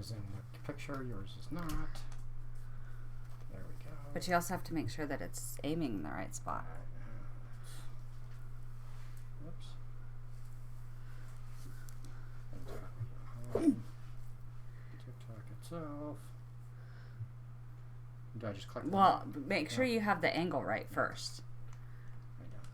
is in the picture, yours is not. There we go. But you also have to make sure that it's aiming in the right spot. Whoops. TikTok itself. Do I just click? Well, make sure you have the angle right first. I don't.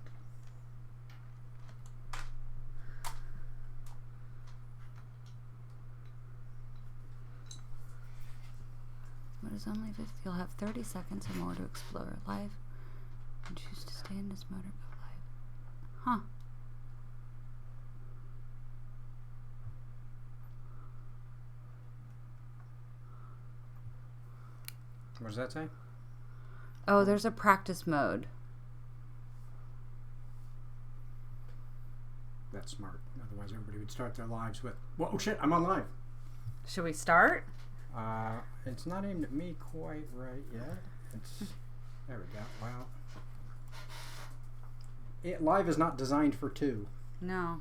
What is only 50? You'll have 30 seconds or more to explore live and choose to stay in this mode or go live. Huh. What does that say? Oh, there's a practice mode. That's smart. Otherwise, everybody would start their lives with, "Whoa, shit, I'm on live." Should we start? It's not aimed at me quite right yet. It's there we go. Wow. Live is not designed for two. No.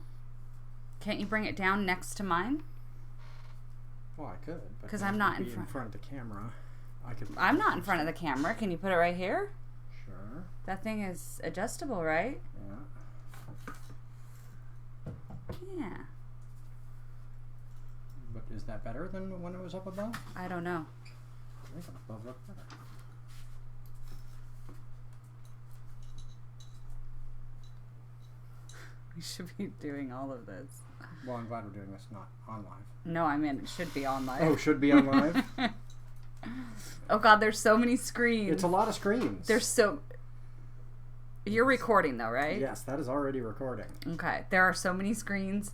Can't you bring it down next to mine? Well, I could, because I'm not in front of the camera. I'm not in front of the camera. Can you put it right here? Sure. That thing is adjustable, right? Yeah. Yeah. But is that better than when it was up above? I don't know. I think up above looked better. We should be doing all of this. Well, I'm glad we're doing this, not on live. No, I mean it should be on live. Oh, should be on live? Oh God, there's so many screens. It's a lot of screens. There's so... You're recording though, right? Yes, that is already recording. Okay. There are so many screens.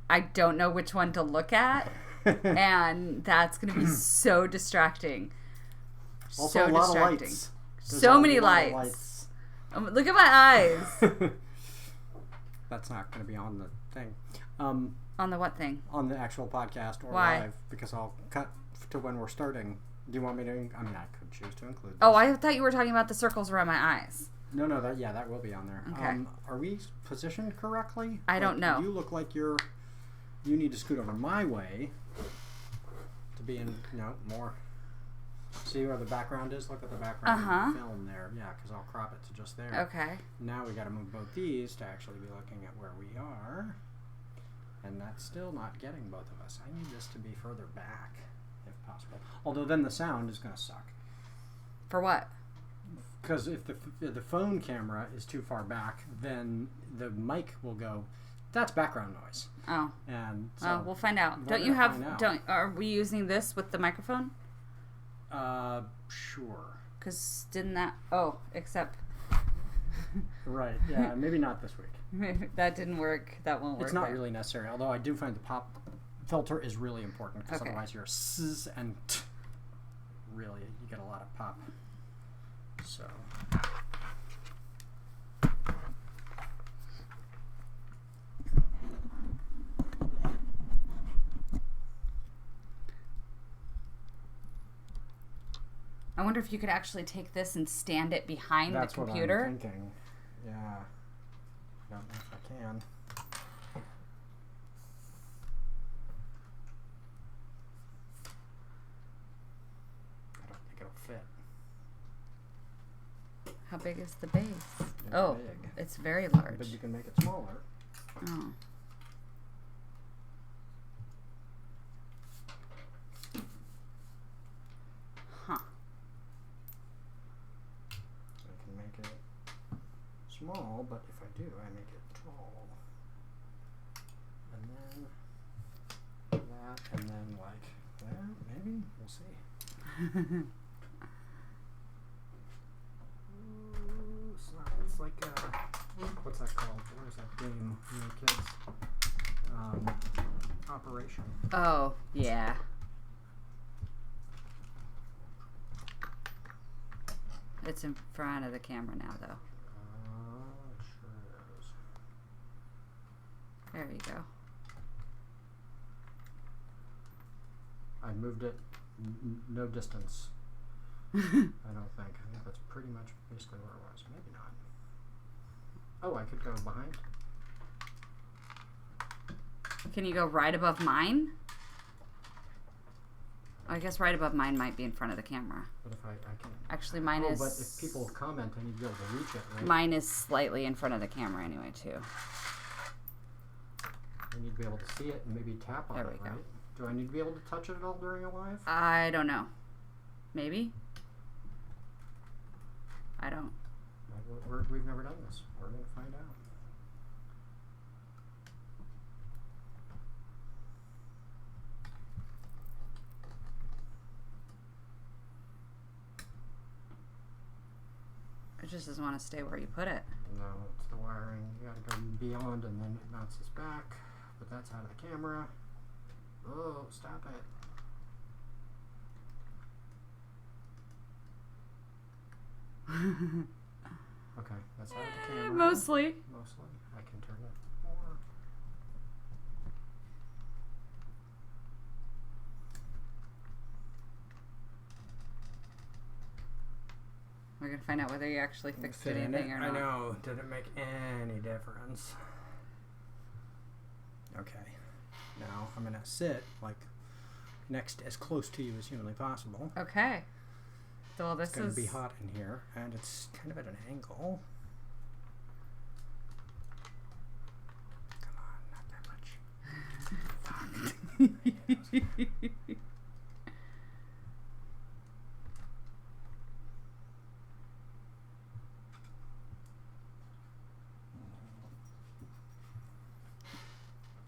I don't know which one to look at. And that's going to be so distracting. Also, so a lot distracting. of lights. So many lights. Look at my eyes. That's not going to be on the thing. On the what thing? On the actual podcast or Why? live, because I'll cut to when we're starting. Do you want me to? I mean, I could choose to include this. Oh, I thought you were talking about the circles around my eyes. No, that will be on there. Okay. Are we positioned correctly? I don't know. You look like you need to scoot over my way to be in, more. See where the background is? Look at the background film there. Yeah, because I'll crop it to just there. Okay. Now we got to move both these to actually be looking at where we are. And that's still not getting both of us. I need this to be further back, if possible. Although then the sound is going to suck. For what? Because if the phone camera is too far back, then the mic will go, that's background noise. Oh. And so we'll find out. Are we using this with the microphone? Sure. Because didn't that... except... Right, yeah, maybe not this week. That didn't work. That won't work. It's not really necessary, although I do find the pop filter is really important, because otherwise your s and t, really, you get a lot of pop. So... I wonder if you could actually take this and stand it behind the computer. That's what I'm thinking. Yeah. I don't know if I can. I don't think it'll fit. How big is the base? It's big. It's very large. But you can make it smaller. Oh. Small, but if I do, I make it tall. And then that, and then like that, maybe? We'll see. Ooh, it's like, what's that called? What is that game when you're kids? Operation. Oh, yeah. It's in front of the camera now, though. There you go. I moved it no distance. I don't think. I think that's pretty much basically where it was. Maybe not. Oh, I could go behind. Can you go right above mine? I guess right above mine might be in front of the camera. But if I can... Actually, mine is... but if people comment, I need to be able to reach it, right? Mine is slightly in front of the camera anyway, too. I need to be able to see it and maybe tap on it, right? Do I need to be able to touch it at all during a live? I don't know. Maybe? I don't. We've never done this. We're going to find out. It just doesn't want to stay where you put it. No, it's the wiring. You got to go beyond and then it bounces back. But that's out of the camera. Oh, stop it. Okay, that's out of the camera. Mostly. I can turn it more. We're going to find out whether you actually fixed anything or not. I know. Did it make any difference? Okay. Now I'm going to sit like next as close to you as humanly possible. Okay. So this is going to be hot in here, and it's kind of at an angle. Come on, not that much.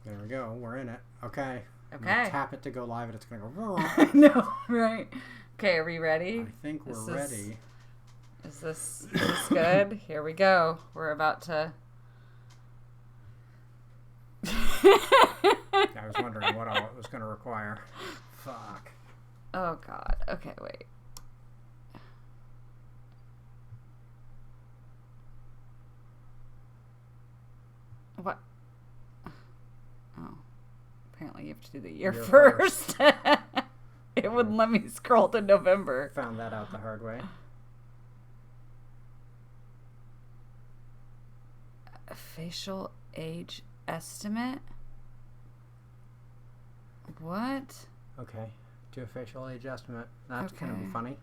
There we go. We're in it. Okay. Okay. Tap it to go live, and it's going to go. I know, right? Okay, are we ready? I think we're ready. Is this good? Here we go. We're about to... I was wondering what all it was going to require. Fuck. Oh, God. Okay, wait. What? Oh. Apparently you have to do the year first. It wouldn't let me scroll to November. Found that out the hard way. A facial age estimate? What? Okay. Do a facial age estimate. That's going to be funny.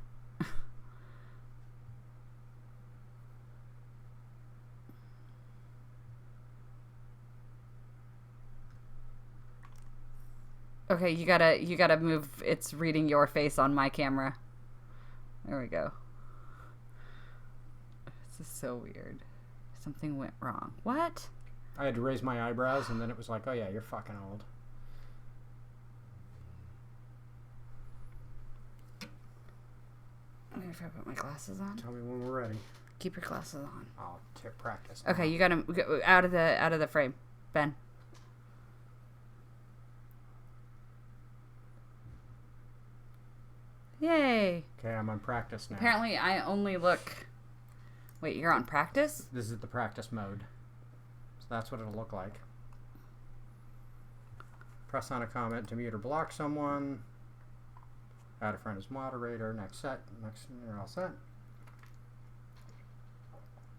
Okay, you gotta move. It's reading your face on my camera. There we go. This is so weird. Something went wrong. What? I had to raise my eyebrows, and then it was like, oh yeah, you're fucking old. If I put my glasses on. Tell me when we're ready. Keep your glasses on. I'll practice. Okay, you gotta go out of the frame, Ben. Yay. Okay, I'm on practice now. Apparently, I only look... Wait, you're on practice? This is the practice mode. So that's what it'll look like. Press on a comment to mute or block someone. Add a friend as moderator. Next set. You're all set.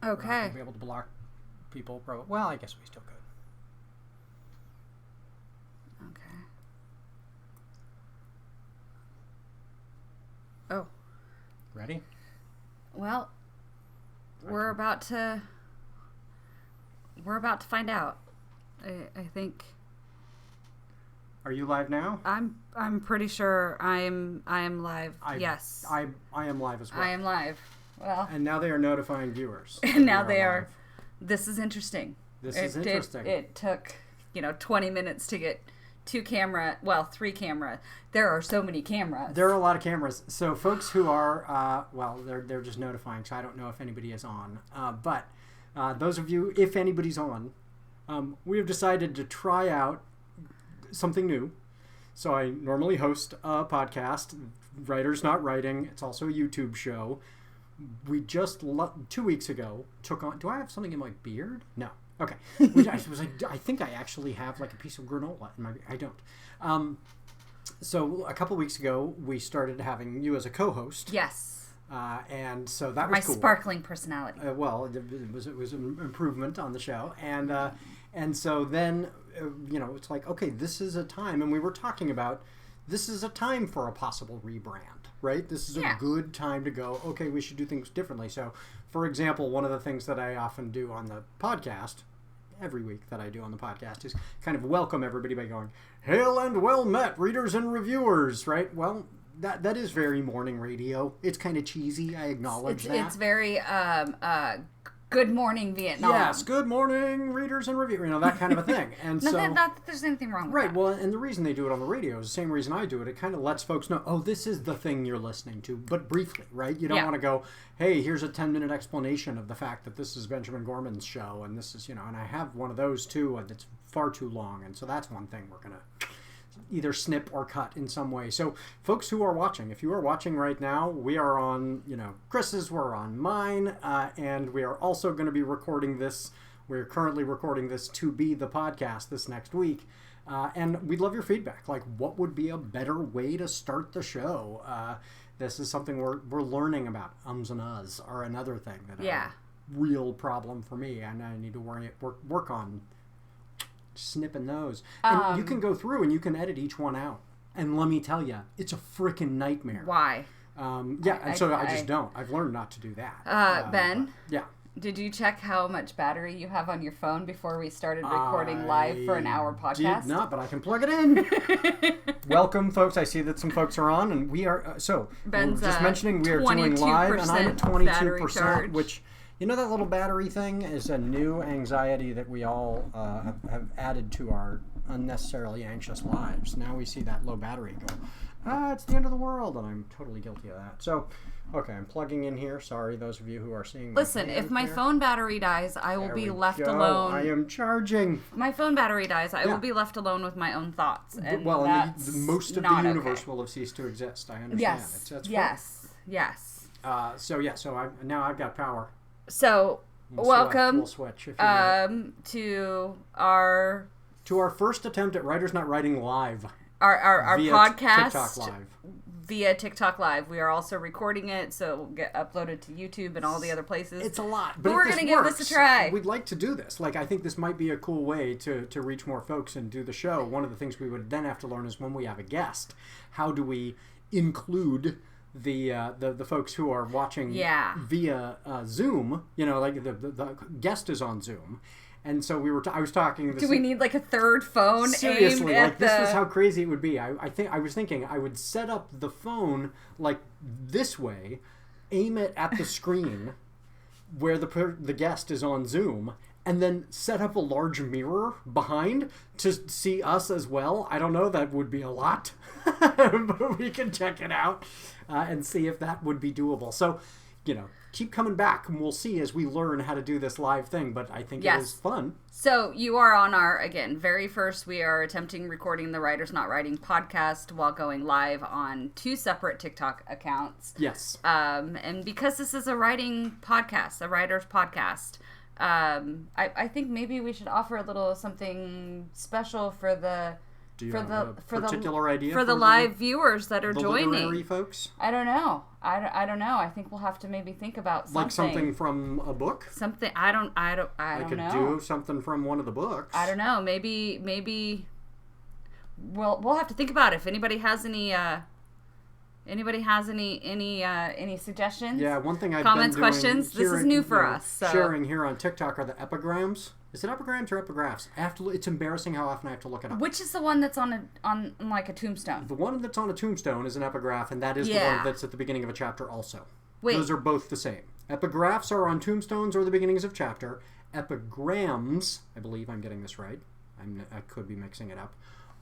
Okay. We're not gonna be able to block people. Well, I guess we still could. Okay. Oh. Ready? Well, we're about to find out. I think. Are you live now? I'm pretty sure I am live. Yes. I am live as well. I am live. Well. And now they are notifying viewers. And now they are. This is interesting. This is interesting. It took 20 minutes to get 3 cameras. There are so many cameras. There are a lot of cameras. So folks who are, they're just notifying, so I don't know if anybody is on. But those of you, if anybody's on, we have decided to try out something new. So I normally host a podcast, Writers Not Writing. It's also a YouTube show. We just 2 weeks ago took on... Do I have something in my beard? No. Okay. I think I actually have like a piece of granola in my beard. I don't. So a couple weeks ago, we started having you as a co-host. Yes. And so that was cool. My sparkling personality. It was an improvement on the show. And so then, it's like, okay, this is a time. And we were talking about this is a time for a possible rebrand, right? This is a good time to go, okay, we should do things differently. So, for example, one of the things that I often do on the podcast, every week that I do on the podcast, is kind of welcome everybody by going, hail and well met, readers and reviewers, right? Well, that is very morning radio. It's kind of cheesy. I acknowledge that. It's very good morning Vietnam. Yes, good morning, readers and reviewers. You know, that kind of a thing. And not so, that there's anything wrong with that. right. Well, and the reason they do it on the radio is the same reason I do it. It kind of lets folks know, oh, this is the thing you're listening to, but briefly, right? You don't want to go, hey, here's a 10-minute explanation of the fact that this is Benjamin Gorman's show, and this is, you know, and I have one of those too, and it's far too long, and so that's one thing we're gonna either snip or cut in some way. So folks who are watching, if you are watching right now, we are on, you know, Chris's, we're on mine, and we are also going to be recording this. We're currently recording this to be the podcast this next week. And we'd love your feedback. Like, what would be a better way to start the show? This is something we're learning about. Ums and uhs are another thing that a real problem for me, and I need to work on snipping those. And you can go through and you can edit each one out. And let me tell you, it's a freaking nightmare. Why? I just don't. I've learned not to do that. Ben? Yeah. Did you check how much battery you have on your phone before we started recording live for an hour podcast? Did not, but I can plug it in. Welcome, folks. I see that some folks are on, and we are... Ben's just mentioning we are doing live, and I'm at 22%, which... You know, that little battery thing is a new anxiety that we all have added to our unnecessarily anxious lives. Now we see that low battery go, it's the end of the world, and I'm totally guilty of that. So, okay, I'm plugging in here. Sorry, those of you who are seeing my Listen, if my phone battery dies, I will be left alone. I am charging. If my phone battery dies, I will be left alone with my own thoughts. And that's most of the universe will have ceased to exist. I understand. Yes. So now I've got power. So, welcome we'll switch to our first attempt at Writers Not Writing Live. Our podcast TikTok Live. Via TikTok Live. We are also recording it, so it will get uploaded to YouTube and all the other places. It's a lot. But we're going to give this a try. We'd like to do this. Like, I think this might be a cool way to reach more folks and do the show. One of the things we would then have to learn is when we have a guest, how do we include the folks who are watching via Zoom? You know, like the guest is on Zoom. And so I was talking. Do we need like a third phone? Seriously, aimed like at this was how crazy it would be. I was thinking I would set up the phone like this way, aim it at the screen where the guest is on Zoom, and then set up a large mirror behind to see us as well. I don't know, that would be a lot, but we can check it out and see if that would be doable. So, you know, keep coming back, and we'll see as we learn how to do this live thing, but I think it is fun. So you are on our, again, very first, we are attempting recording the Writers Not Writing podcast while going live on 2 separate TikTok accounts. Yes. And because this is a writing podcast, a writer's podcast, I think maybe we should offer a little something special for the... Do you have a particular idea for the live viewers that are joining? Literary folks? I don't know. I don't know. I think we'll have to maybe think about something. Like something from a book? Something I don't know. Do something from one of the books. I don't know. Maybe we'll have to think about it. If anybody has any suggestions? Yeah, one thing I've comments, been doing, questions. This is new for us. So. Sharing here on TikTok are the epigrams. Is it epigrams or epigraphs? It's embarrassing how often I have to look it up. Which is the one that's on like a tombstone? The one that's on a tombstone is an epigraph, and that is the one that's at the beginning of a chapter also. Wait. Those are both the same. Epigraphs are on tombstones or the beginnings of chapter. Epigrams, I believe I'm getting this right. I could be mixing it up.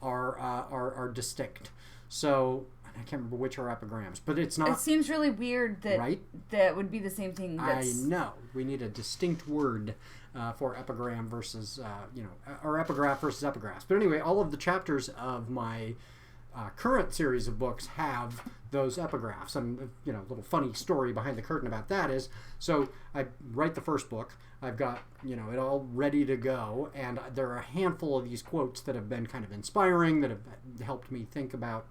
Are distinct. So I can't remember which are epigrams, but it's not. It seems really weird that that would be the same thing. I know. We need a distinct word for epigram versus, or epigraph versus epigraphs. But anyway, all of the chapters of my current series of books have those epigraphs. And, a little funny story behind the curtain about that is, so I write the first book. I've got, it all ready to go. And there are a handful of these quotes that have been kind of inspiring, that have helped me think about,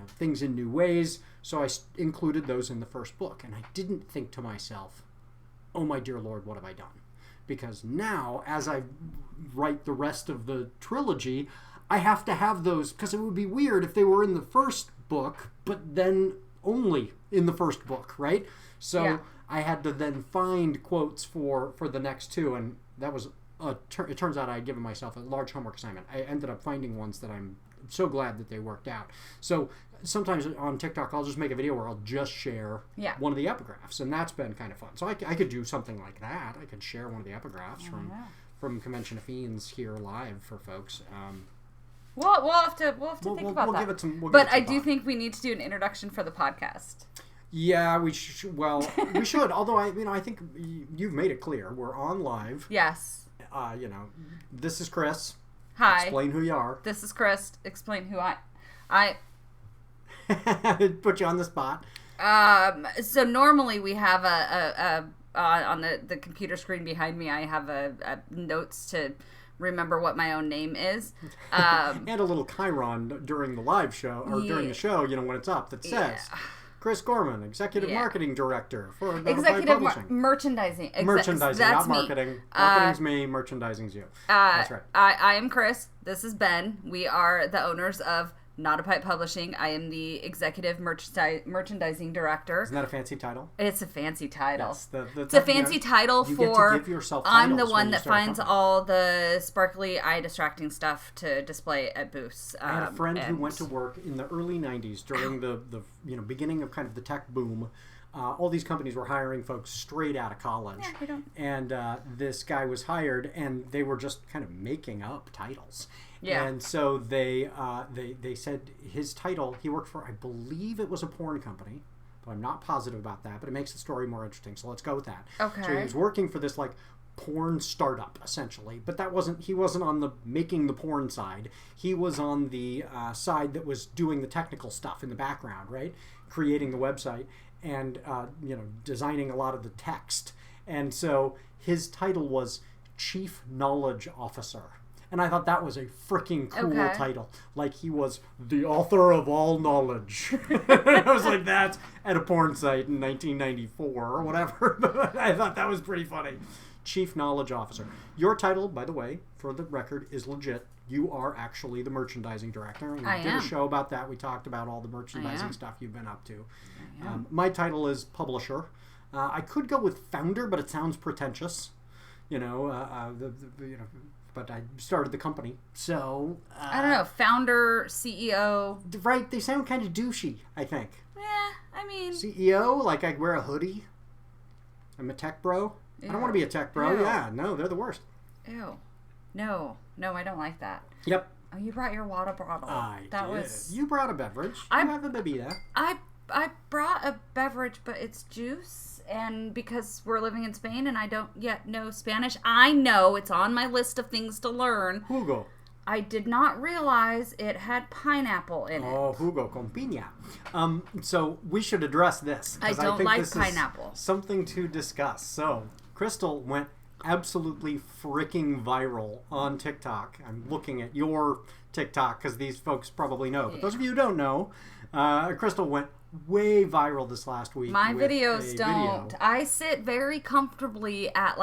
things in new ways. So I included those in the first book. And I didn't think to myself, oh my dear Lord, what have I done? Because now, as I write the rest of the trilogy, I have to have those because it would be weird if they were in the first book, but then only in the first book, right? So I had to then find quotes for the next two, and that was it turns out I had given myself a large homework assignment. I ended up finding ones that I'm so glad that they worked out. So sometimes on TikTok, I'll just make a video where I'll just share one of the epigraphs, and that's been kind of fun. So I could do something like that. I could share one of the epigraphs from Convention of Fiends here live for folks. We'll have to think about that. Give it some, but I do think we need to do an introduction for the podcast. Yeah, we should. Well, we should. Although I think you've made it clear we're on live. Yes. This is Chris. Hi. Explain who you are. This is Chris. Explain who I put you on the spot. So normally we have a on the computer screen behind me. I have a notes to remember what my own name is. And a little chyron during the live show or during the show. When it's up that says. Chris Gorman, Executive Marketing Director for Executive Publishing. Merchandising. Merchandising, that's not marketing. Marketing's me, merchandising's you. That's right. I am Chris. This is Ben. We are the owners of NotAPipePublishing. I am the Executive Merchandising Director. Isn't that a fancy title? It's a fancy title. Yes, it's a fancy title for... Get to give yourself I'm the one that finds all the sparkly, eye-distracting stuff to display at booths. I had a friend who went to work in the early 90s during the beginning of kind of the tech boom. All these companies were hiring folks straight out of college. And this guy was hired, and they were just kind of making up titles. Yeah. And so they said his title, he worked for, I believe it was a porn company, but I'm not positive about that, but it makes the story more interesting, so let's go with that. Okay. So he was working for this, porn startup, essentially, but he wasn't on the making the porn side. He was on the side that was doing the technical stuff in the background, right? Creating the website and, designing a lot of the text. And so his title was Chief Knowledge Officer. And I thought that was a freaking cool title. Like he was the author of all knowledge. I was like, that's at a porn site in 1994 or whatever. I thought that was pretty funny. Chief Knowledge Officer. Your title, by the way, for the record, is legit. You are actually the merchandising director. And we did a show about that. We talked about all the merchandising stuff you've been up to. My title is publisher. I could go with founder, but it sounds pretentious. But I started the company, so... I don't know, founder, CEO... Right, they sound kind of douchey, I think. CEO, like I wear a hoodie. I'm a tech bro. Ew. I don't want to be a tech bro. Ew. Yeah, no, they're the worst. Ew. No, I don't like that. Yep. Oh, you brought your water bottle. I did. You brought a beverage. You have a bebida. I brought a beverage, but it's juice. And because we're living in Spain and I don't yet know Spanish, I know it's on my list of things to learn. Jugo. I did not realize it had pineapple in it. Oh, jugo con piña. So we should address this. I don't like pineapple. Something to discuss. So Crystal went absolutely freaking viral on TikTok. I'm looking at your TikTok because these folks probably know. But those of you who don't know, Crystal went way viral this last week. My videos don't. I sit very comfortably at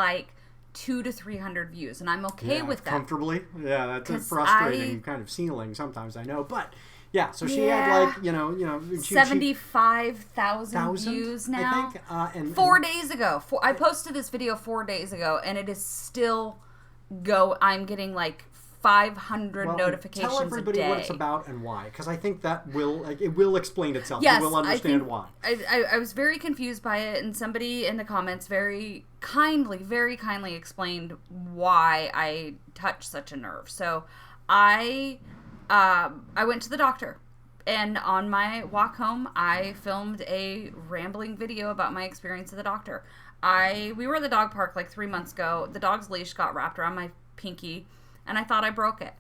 200 to 300 views, and I'm okay with that. Comfortably? Yeah, that's a frustrating kind of ceiling sometimes, I know. But yeah, so she had 75,000 views now. I think. 4 days ago. I posted this video 4 days ago, and it is still I'm getting 500 notifications a day. Tell everybody what it's about and why, because I think that will explain itself. Yes, you will understand why. I was very confused by it, and somebody in the comments very kindly explained why I touched such a nerve. So I went to the doctor, and on my walk home, I filmed a rambling video about my experience at the doctor. We were at the dog park 3 months ago. The dog's leash got wrapped around my pinky, and I thought I broke it.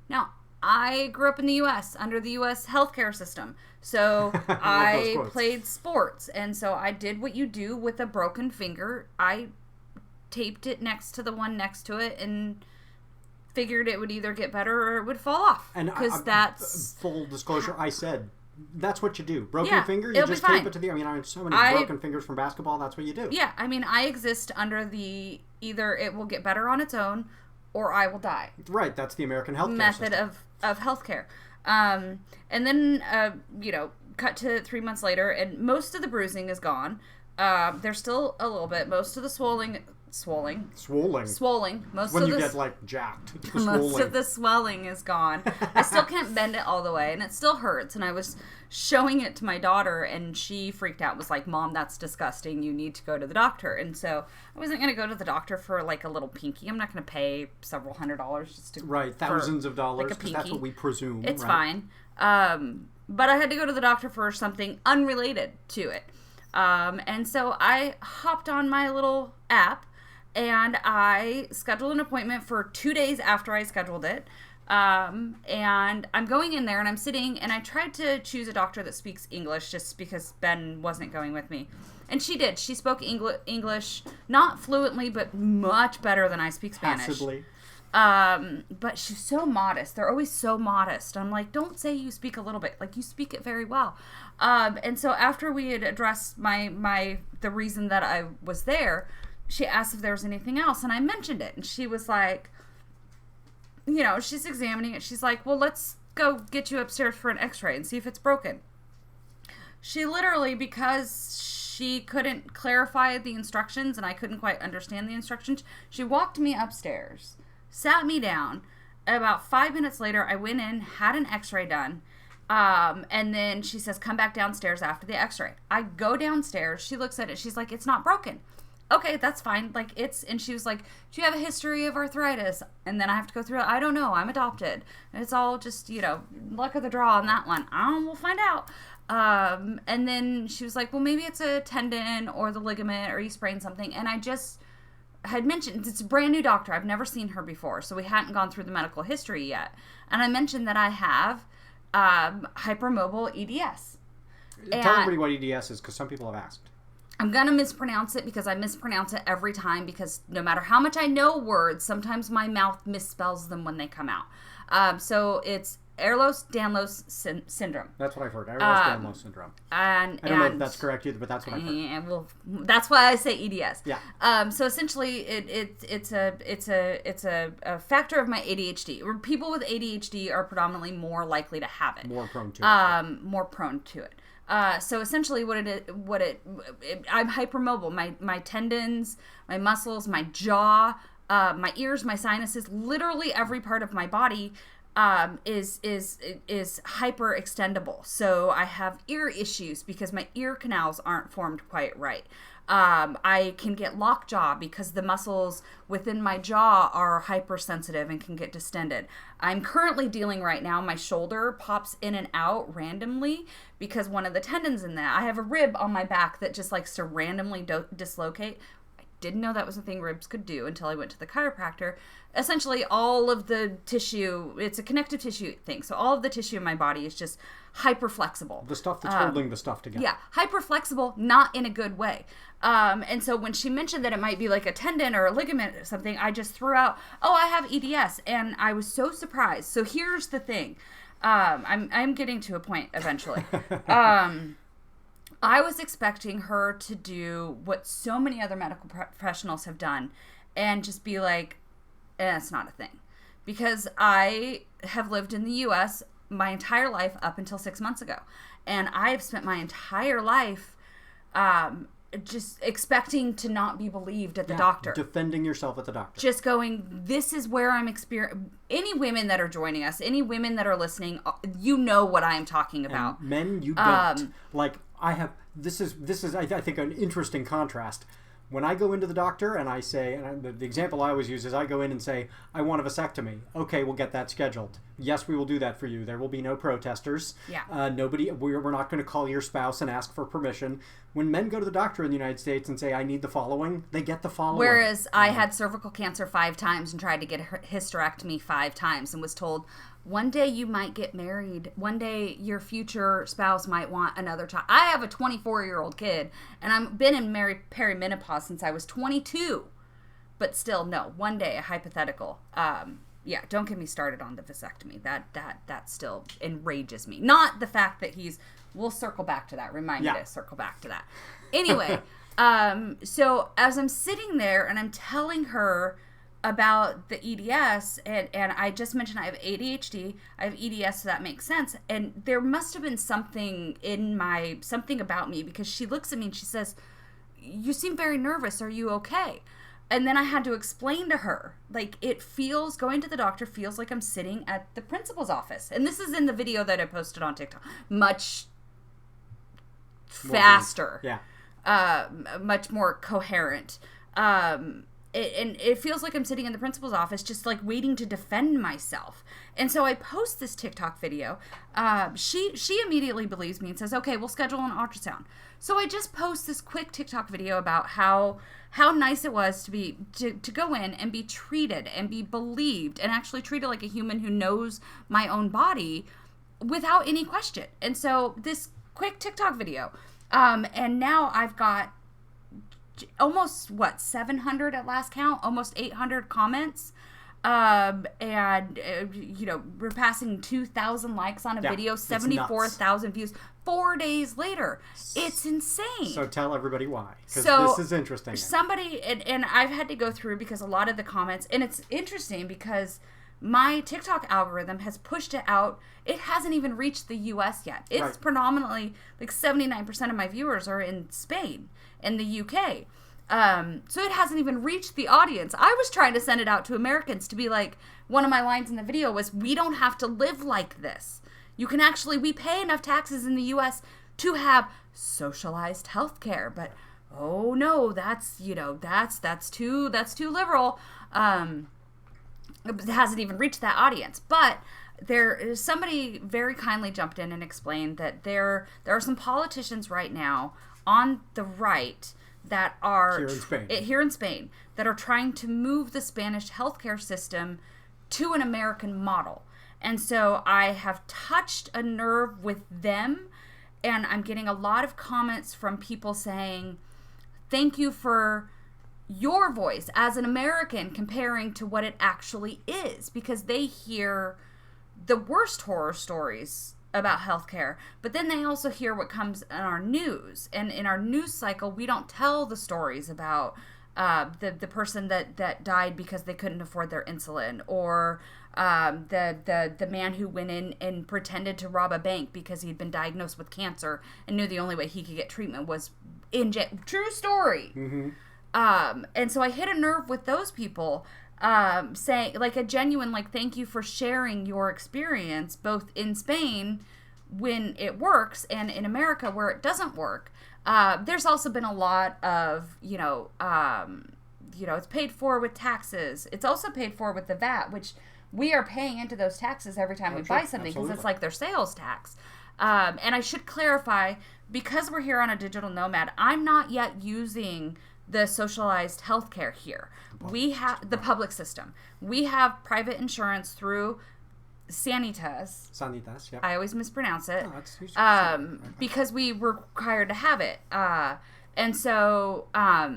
Now, I grew up in the U.S., under the U.S. healthcare system. So I played sports. And so I did what you do with a broken finger. I taped it next to the one next to it and figured it would either get better or it would fall off. And that's... Full disclosure, I said, that's what you do. Broken finger, you just tape it to the... I have so many broken fingers from basketball, that's what you do. Yeah, I exist under the... Either it will get better on its own, or I will die. Right, that's the American healthcare method system. of healthcare. And then, cut to 3 months later, and most of the bruising is gone. There's still a little bit. Most of the swelling. Most When of you the, get, like, jacked. most of the swelling is gone. I still can't bend it all the way, and it still hurts. And I was showing it to my daughter, and she freaked out. Was like, "Mom, that's disgusting. You need to go to the doctor." And so I wasn't going to go to the doctor for like a little pinky. I'm not going to pay several $100s just to thousands of dollars, like because that's what we presume. It's right? fine. But I had to go to the doctor for something unrelated to it. And so I hopped on my little app and I scheduled an appointment for 2 days after I scheduled it. And I'm going in there and I'm sitting, and I tried to choose a doctor that speaks English just because Ben wasn't going with me. And she did. She spoke English, not fluently, but much better than I speak Spanish. Passively. But she's so modest. They're always so modest. I'm like, don't say you speak a little bit. Like, you speak it very well. And so after we had addressed the reason that I was there, she asked if there was anything else, and I mentioned it. And she was like, she's examining it. She's like, well, let's go get you upstairs for an x-ray and see if it's broken. She literally, because she couldn't clarify the instructions and I couldn't quite understand the instructions, she walked me upstairs, sat me down. About 5 minutes later, I went in, had an x-ray done, and then she says, come back downstairs after the x-ray. I go downstairs. She looks at it. She's like, it's not broken. Okay, that's fine. And she was like, do you have a history of arthritis? And then I have to go through it. I don't know. I'm adopted. And it's all just, luck of the draw on that one. We'll find out. And then she was like, well, maybe it's a tendon or the ligament or you sprained something. And I just had mentioned, it's a brand new doctor. I've never seen her before. So we hadn't gone through the medical history yet. And I mentioned that I have hypermobile EDS. Tell everybody what EDS is, because some people have asked. I'm going to mispronounce it because I mispronounce it every time, because no matter how much I know words, sometimes my mouth misspells them when they come out. So it's Ehlers-Danlos syndrome. That's what I've heard. Ehlers-Danlos syndrome. And I don't know if that's correct either, but that's what I've heard. Yeah, well, that's why I say EDS. Yeah. So essentially, it's a factor of my ADHD. People with ADHD are predominantly more likely to have it. More prone to it. So essentially I'm hypermobile. My tendons, my muscles, my jaw, my ears, my sinuses, literally every part of my body is hyper extendable. So I have ear issues because my ear canals aren't formed quite right. I can get lockjaw because the muscles within my jaw are hypersensitive and can get distended. I'm currently dealing right now, my shoulder pops in and out randomly because one of the tendons in that, I have a rib on my back that just likes to randomly dislocate. I didn't know that was a thing ribs could do until I went to the chiropractor. Essentially, all of the tissue, it's a connective tissue thing. So all of the tissue in my body is just hyper flexible. The stuff that's holding the stuff together. Yeah, hyper flexible, not in a good way. And so when she mentioned that it might be like a tendon or a ligament or something, I just threw out, I have EDS. And I was so surprised. So here's the thing. I'm getting to a point eventually. I was expecting her to do what so many other medical professionals have done and just be like, it's not a thing. Because I have lived in the U.S. my entire life up until 6 months ago. And I have spent my entire life just expecting to not be believed at the doctor. Defending yourself at the doctor. Just going, this is where I'm experiencing. Any women that are joining us, any women that are listening, you know what I am talking about. And men, you don't. This is I think an interesting contrast. When I go into the doctor and I say, the example I always use is I go in and say, I want a vasectomy. Okay, we'll get that scheduled. Yes, we will do that for you. There will be no protesters. Yeah. We're not going to call your spouse and ask for permission. When men go to the doctor in the United States and say, I need the following, they get the following. Whereas I had cervical cancer 5 times and tried to get a hysterectomy 5 times and was told, one day you might get married. One day your future spouse might want another child. I have a 24-year-old kid, and I've been in perimenopause since I was 22. But still, no. One day, a hypothetical. Don't get me started on the vasectomy. That still enrages me. Not the fact that we'll circle back to that. Remind me to circle back to that. Anyway, so as I'm sitting there and I'm telling her about the EDS, and I just mentioned I have ADHD, I have EDS, so that makes sense. And there must have been something about me, because she looks at me and she says, "You seem very nervous. Are you okay?" And then I had to explain to her, like, going to the doctor feels like I'm sitting at the principal's office. And this is in the video that I posted on TikTok. Much faster. Yeah. Much more coherent. And it feels like I'm sitting in the principal's office, just like waiting to defend myself. And so I post this TikTok video. She immediately believes me and says, "Okay, we'll schedule an ultrasound." So I just post this quick TikTok video about how nice it was to go in and be treated and be believed and actually treated like a human who knows my own body without any question. And so this quick TikTok video, and now I've got almost 700 at last count, almost 800 comments, and we're passing 2,000 likes on a video, 74,000 views 4 days later. It's insane. So tell everybody why, because this is interesting. Somebody, and I've had to go through, because a lot of the comments, and it's interesting because my TikTok algorithm has pushed it out. It hasn't even reached the US yet. It's predominantly, like 79% of my viewers are in Spain and the UK. So it hasn't even reached the audience. I was trying to send it out to Americans to be like, one of my lines in the video was, "We don't have to live like this. You can actually, we pay enough taxes in the US to have socialized healthcare, but oh no, that's too liberal." It hasn't even reached that audience. But somebody very kindly jumped in and explained that there are some politicians right now on the right that are here in Spain that are trying to move the Spanish healthcare system to an American model. And so I have touched a nerve with them, and I'm getting a lot of comments from people saying, "Thank you for your voice as an American comparing to what it actually is," because they hear the worst horror stories about healthcare, but then they also hear what comes in our news. And in our news cycle, we don't tell the stories about the person that died because they couldn't afford their insulin, or the man who went in and pretended to rob a bank because he'd been diagnosed with cancer and knew the only way he could get treatment was true story. Mm-hmm. And so I hit a nerve with those people, saying, like, a genuine, like, thank you for sharing your experience, both in Spain when it works and in America where it doesn't work. There's also been a lot of, it's paid for with taxes. It's also paid for with the VAT, which we are paying into those taxes every time we buy something, because it's like their sales tax. And I should clarify, because we're here on a digital nomad, I'm not yet using the socialized healthcare here. We have the public system. We have private insurance through Sanitas. Sanitas, yeah. I always mispronounce it. Oh, that's because we were required to have it. And so I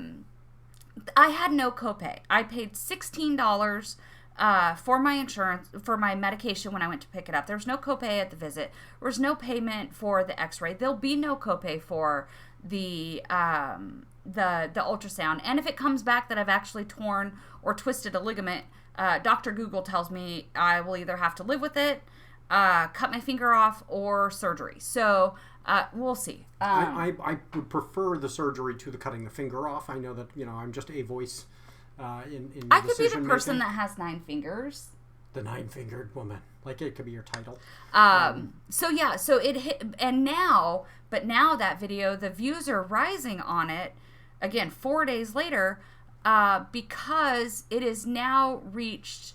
had no copay. I paid $16 for my insurance, for my medication when I went to pick it up. There was no copay at the visit. There was no payment for the x-ray. There'll be no copay for the ultrasound. And if it comes back that I've actually torn or twisted a ligament, Dr. Google tells me I will either have to live with it, cut my finger off, or surgery. So we'll see. I would prefer the surgery to the cutting the finger off. I know that, I'm just a voice in I could be the person that has 9 fingers. The 9-fingered woman. Like, it could be your title. So it hit, and now that video, the views are rising on it, again, 4 days later, because it is now reached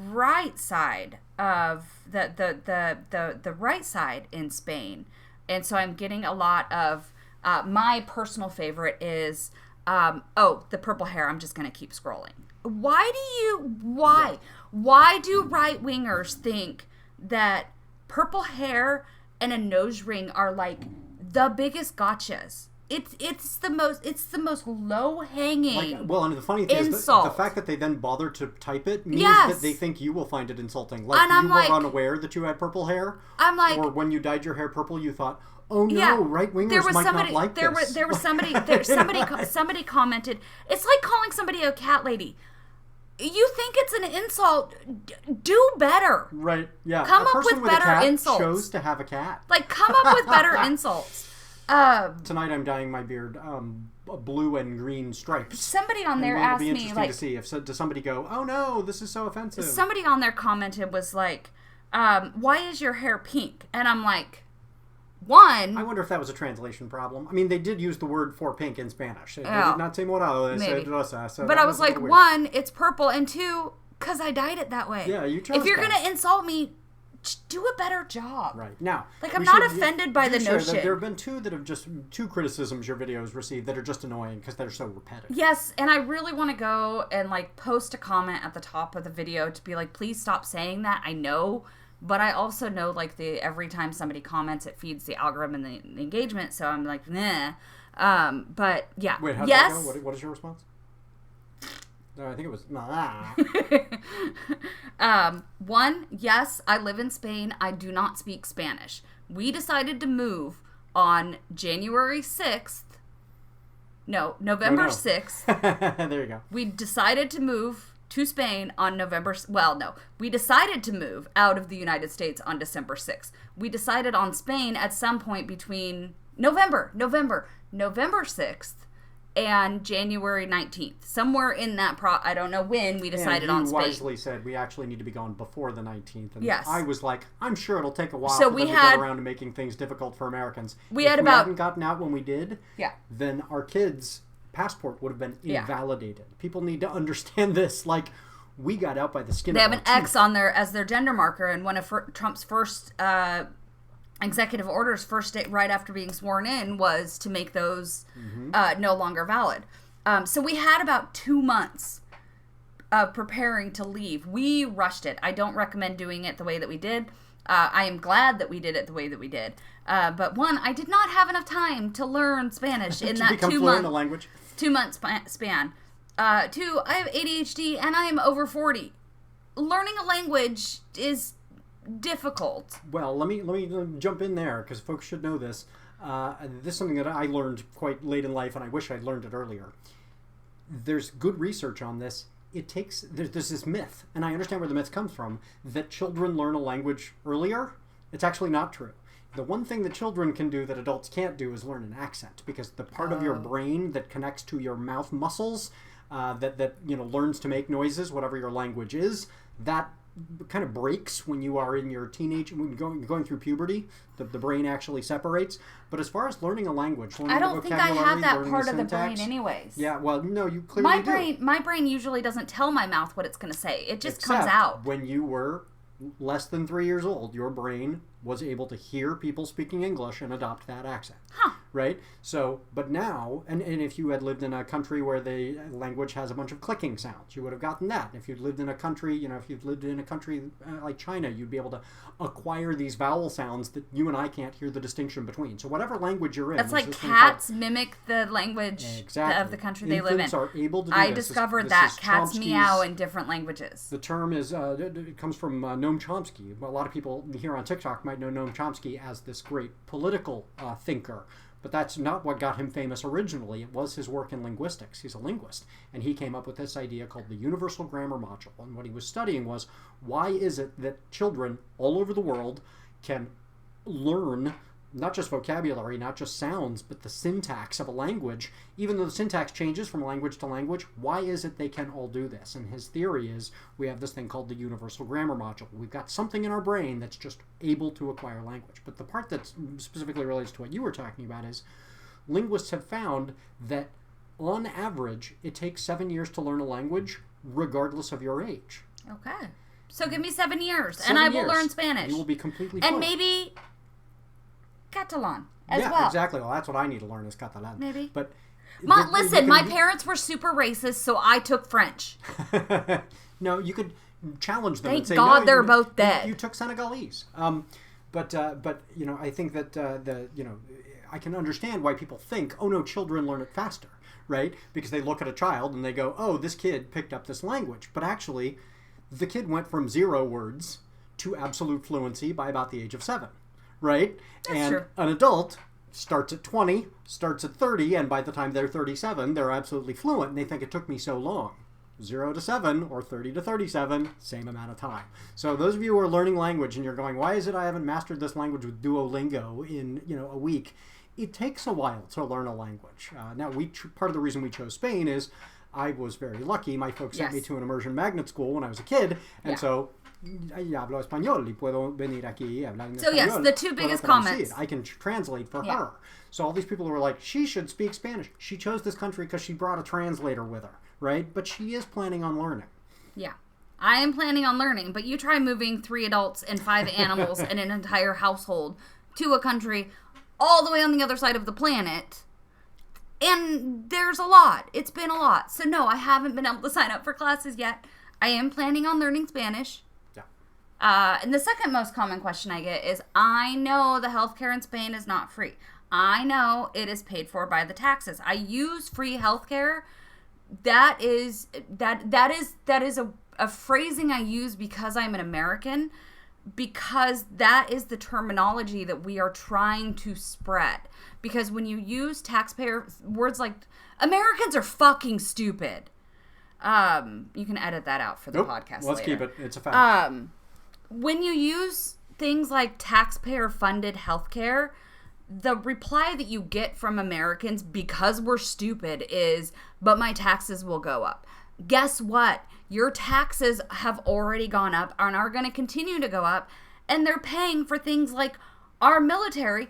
right side of the right side in Spain. And so I'm getting a lot of, my personal favorite is, the purple hair. I'm just going to keep scrolling. Why do right-wingers think that purple hair and a nose ring are like the biggest gotchas? It's the most low-hanging and the funny thing insult. is the fact that they then bother to type it means Yes. that they think you will find it insulting. And I'm you were unaware that you had purple hair. I'm like, or when you dyed your hair purple, you thought, oh no, yeah, right-wingers might not like this. Somebody commented, it's like calling somebody a cat lady. You think it's an insult? Do better. Right. Yeah. Come a up person with a better cat insults. Chose to have a cat. Like, come up with better insults. Tonight I'm dyeing my beard blue and green stripes. Somebody on there asked me, like, to see if does somebody go, oh no, this is so offensive. Somebody on there commented was like, why is your hair pink? And I'm like, one. I wonder if that was a translation problem. I mean, they did use the word for pink in Spanish. They did not say morado. They said rosa. So but I was like, one, it's purple, and two, because I dyed it that way. Yeah, you chose If you're that. going to insult me, do a better job. Right. Now, like, I'm not offended by the notion. There have been two criticisms your videos received that are just annoying because they're so repetitive. Yes, and I really want to go and, like, post a comment at the top of the video to be like, please stop saying that. I know, but I also know, like, every time somebody comments, it feeds the algorithm and the engagement, so I'm like, nah. But, yeah. Wait, how did that go? What is your response? No, I think it was one, yes, I live in Spain. I do not speak Spanish. We decided to move on January 6th. No, November 6th. There you go. We decided to move to Spain on we decided to move out of the United States on December 6th. We decided on Spain at some point between November 6th and January 19th. Somewhere in that I don't know when we decided on Spain. You wisely said we actually need to be gone before the 19th. And yes. I was like, I'm sure it'll take a while for them to get around to making things difficult for Americans. If we hadn't gotten out when we did, then our kids' passport would have been invalidated. People need to understand this. Like, we got out by the skin of our teeth. They have an X on there as their gender marker, and one of Trump's first executive orders first day right after being sworn in was to make those no longer valid. So we had about 2 months of preparing to leave. We rushed it. I don't recommend doing it the way that we did. I am glad that we did it the way that we did. But one, I did not have enough time to learn Spanish in that 2 month the language. 2 month span. Two, I have ADHD and I am over 40. Learning a language is difficult. Well, let me jump in there because folks should know this. This is something that I learned quite late in life, and I wish I'd learned it earlier. There's good research on this. There's this myth, and I understand where the myth comes from, that children learn a language earlier. It's actually not true. The one thing that children can do that adults can't do is learn an accent, because the part of your brain that connects to your mouth muscles, that learns to make noises, whatever your language is, that kind of breaks when you are in your teenage, when going through puberty. The brain actually separates. But as far as learning a language, I don't think I have that part of the brain anyways. Yeah, well, no, you clearly do. My brain usually doesn't tell my mouth what it's going to say. It just comes out. When you were less than 3 years old, your brain was able to hear people speaking English and adopt that accent. Huh. Right? So, but now, and if you had lived in a country where the language has a bunch of clicking sounds, you would have gotten that. If you'd lived in a country, like China, you'd be able to acquire these vowel sounds that you and I can't hear the distinction between. So whatever language you're in. That's like cats mimic the language of the country they live in. Are able to do I discovered that cats meow in different languages. The term is, it comes from Noam Chomsky. A lot of people here on TikTok might know Noam Chomsky as this great political thinker. But that's not what got him famous originally. It was his work in linguistics. He's a linguist. And he came up with this idea called the universal grammar module. And what he was studying was, why is it that children all over the world can learn not just vocabulary, not just sounds, but the syntax of a language? Even though the syntax changes from language to language, why is it they can all do this? And his theory is, we have this thing called the universal grammar module. We've got something in our brain that's just able to acquire language. But the part that specifically relates to what you were talking about is, linguists have found that on average, it takes 7 years to learn a language, regardless of your age. Okay. So give me 7 years, and I will learn Spanish. You will be completely And fluent. Maybe Catalan as well. Yeah, exactly. Well, that's what I need to learn is Catalan. Maybe. But listen, my parents were super racist, so I took French. No, you could challenge them Thank and say, God no, they're both dead. You took Senegalese. But I think that I can understand why people think, oh no, children learn it faster, right? Because they look at a child and they go, oh, this kid picked up this language. But actually, the kid went from 0 words to absolute fluency by about the age of 7. Right? That's true. An adult starts at 20, starts at 30, and by the time they're 37, they're absolutely fluent, and they think it took me so long. 0 to 7 or 30 to 37, same amount of time. So those of you who are learning language and you're going, why is it I haven't mastered this language with Duolingo in a week? It takes a while to learn a language. Now, part of the reason we chose Spain is I was very lucky. My folks sent me to an immersion magnet school when I was a kid, and so hablo español y puedo venir aquí y hablar en español. So yes, the two biggest comments. I can translate for her. So all these people were like, she should speak Spanish. She chose this country because she brought a translator with her, right? But she is planning on learning. Yeah. I am planning on learning, but you try moving 3 adults and 5 animals and an entire household to a country all the way on the other side of the planet. And there's a lot. It's been a lot. So no, I haven't been able to sign up for classes yet. I am planning on learning Spanish. And the second most common question I get is, I know the healthcare in Spain is not free. I know it is paid for by the taxes. I use free healthcare. That is a phrasing I use because I'm an American, because that is the terminology that we are trying to spread. Because when you use taxpayer words like Americans are fucking stupid. You can edit that out for the podcast Let's later. keep it. It's a fact. When you use things like taxpayer-funded healthcare, the reply that you get from Americans because we're stupid is, but my taxes will go up. Guess what? Your taxes have already gone up and are going to continue to go up, and they're paying for things like our military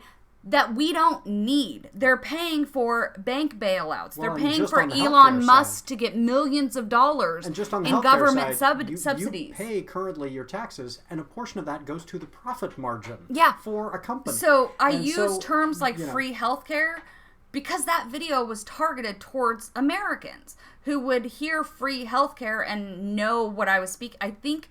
that we don't need. They're paying for bank bailouts. They're paying for Elon Musk to get millions of dollars in government subsidies. You pay currently your taxes, and a portion of that goes to the profit margin for a company. So I use terms like free healthcare because that video was targeted towards Americans who would hear free healthcare and know what I was speaking. I think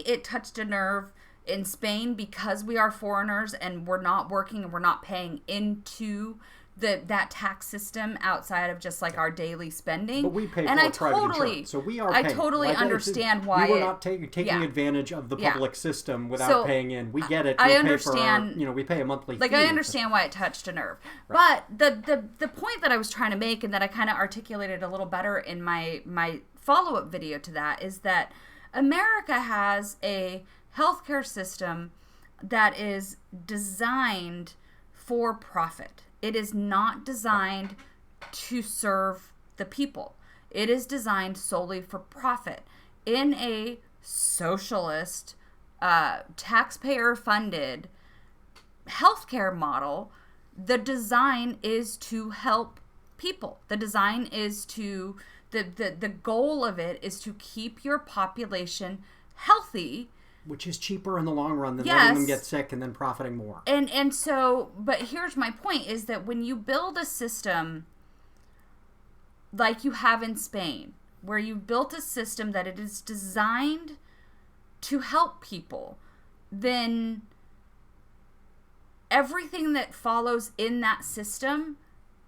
it touched a nerve in Spain because we are foreigners and we're not working and we're not paying into that tax system outside of just like our daily spending. But we pay for private insurance, so we are paying. I totally understand why we were not taking advantage of the public system without paying in. We get it. I understand. We pay a monthly fee. I understand why it touched a nerve. Right. But the point that I was trying to make and that I kind of articulated a little better in my follow-up video to that is that America has a healthcare system that is designed for profit. It is not designed to serve the people. It is designed solely for profit. In a socialist, taxpayer-funded healthcare model, the design is to help people. The design is to, the goal of it is to keep your population healthy, which is cheaper in the long run than letting them get sick and then profiting more. And so, but here's my point, is that when you build a system like you have in Spain, where you built a system that it is designed to help people, then everything that follows in that system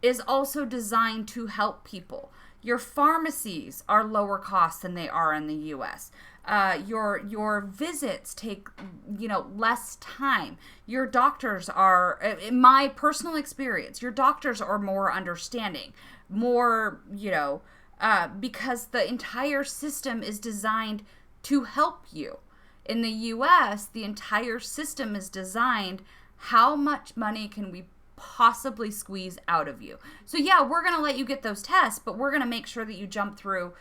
is also designed to help people. Your pharmacies are lower cost than they are in the U.S. Your visits take, less time. Your doctors are, in my personal experience, your doctors are more understanding, more, because the entire system is designed to help you. In the U.S., the entire system is designed, how much money can we possibly squeeze out of you? So yeah, we're going to let you get those tests, but we're going to make sure that you jump through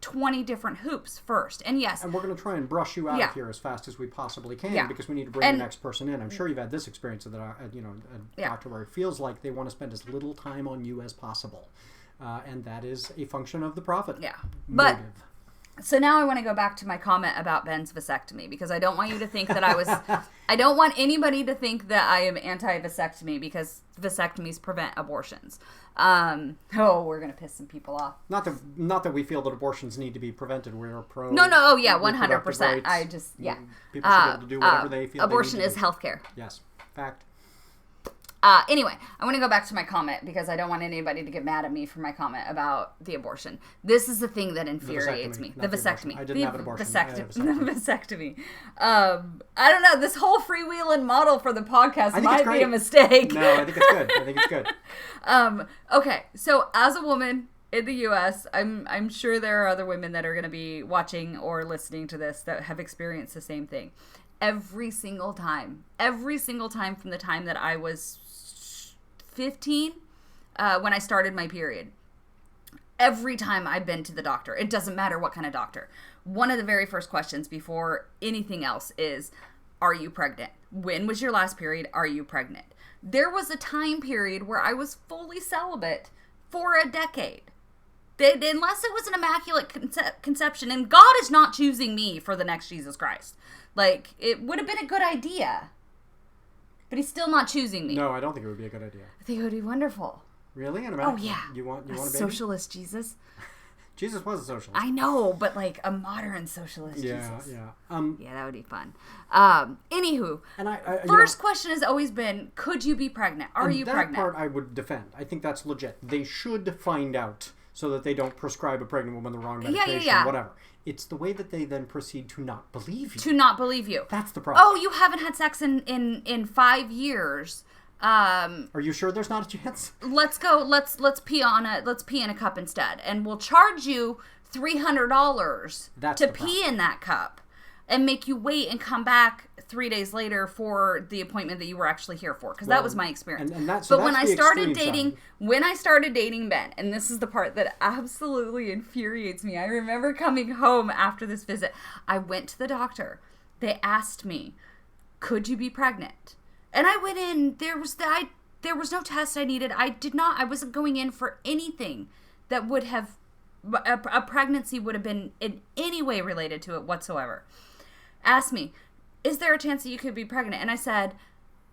20 different hoops first. And yes. And we're going to try and brush you out of here as fast as we possibly can because we need to bring the next person in. I'm sure you've had this experience that, a doctor where it feels like they want to spend as little time on you as possible. And that is a function of the profit motive. So now I want to go back to my comment about Ben's vasectomy, because I don't want you to think that I don't want anybody to think that I am anti-vasectomy, because vasectomies prevent abortions. We're going to piss some people off. Not that we feel that abortions need to be prevented. We're pro. No, 100%. I just, people should be able to do whatever they feel abortion they need is healthcare. Yes. Fact. Anyway, I want to go back to my comment because I don't want anybody to get mad at me for my comment about the abortion. This is the thing that infuriates me. The vasectomy. I didn't have an abortion. The vasectomy. I don't know. This whole freewheeling model for the podcast might be a mistake. No, I think it's good. Okay, so as a woman in the U.S., I'm sure there are other women that are going to be watching or listening to this that have experienced the same thing. Every single time from the time that I was 15, when I started my period, every time I've been to the doctor, it doesn't matter what kind of doctor, one of the very first questions before anything else is, are you pregnant? When was your last period? Are you pregnant? There was a time period where I was fully celibate for a decade. Unless it was an immaculate conception, and God is not choosing me for the next Jesus Christ. Like, it would have been a good idea. But he's still not choosing me. No, I don't think it would be a good idea. I think it would be wonderful. Really? Oh, yeah. You want a baby? Socialist Jesus? Jesus was a socialist. I know, but like a modern socialist Jesus. Yeah. Yeah, that would be fun. Anywho, and I first question has always been, could you be pregnant? Are you pregnant? That part I would defend. I think that's legit. They should find out so that they don't prescribe a pregnant woman the wrong medication, whatever. It's the way that they then proceed to not believe you. To not believe you. That's the problem. Oh, you haven't had sex in 5 years. Are you sure there's not a chance? Let's go. Let's pee in a cup instead, and we'll charge you $300 to pee in that cup, and make you wait and come back 3 days later for the appointment that you were actually here for. Because that was my experience. But when I started dating Ben, and this is the part that absolutely infuriates me. I remember coming home after this visit. I went to the doctor. They asked me, "Could you be pregnant?" And I went in, there was no test I needed. I wasn't going in for anything that would have, a pregnancy would have been in any way related to it whatsoever. Asked me, is there a chance that you could be pregnant? And I said,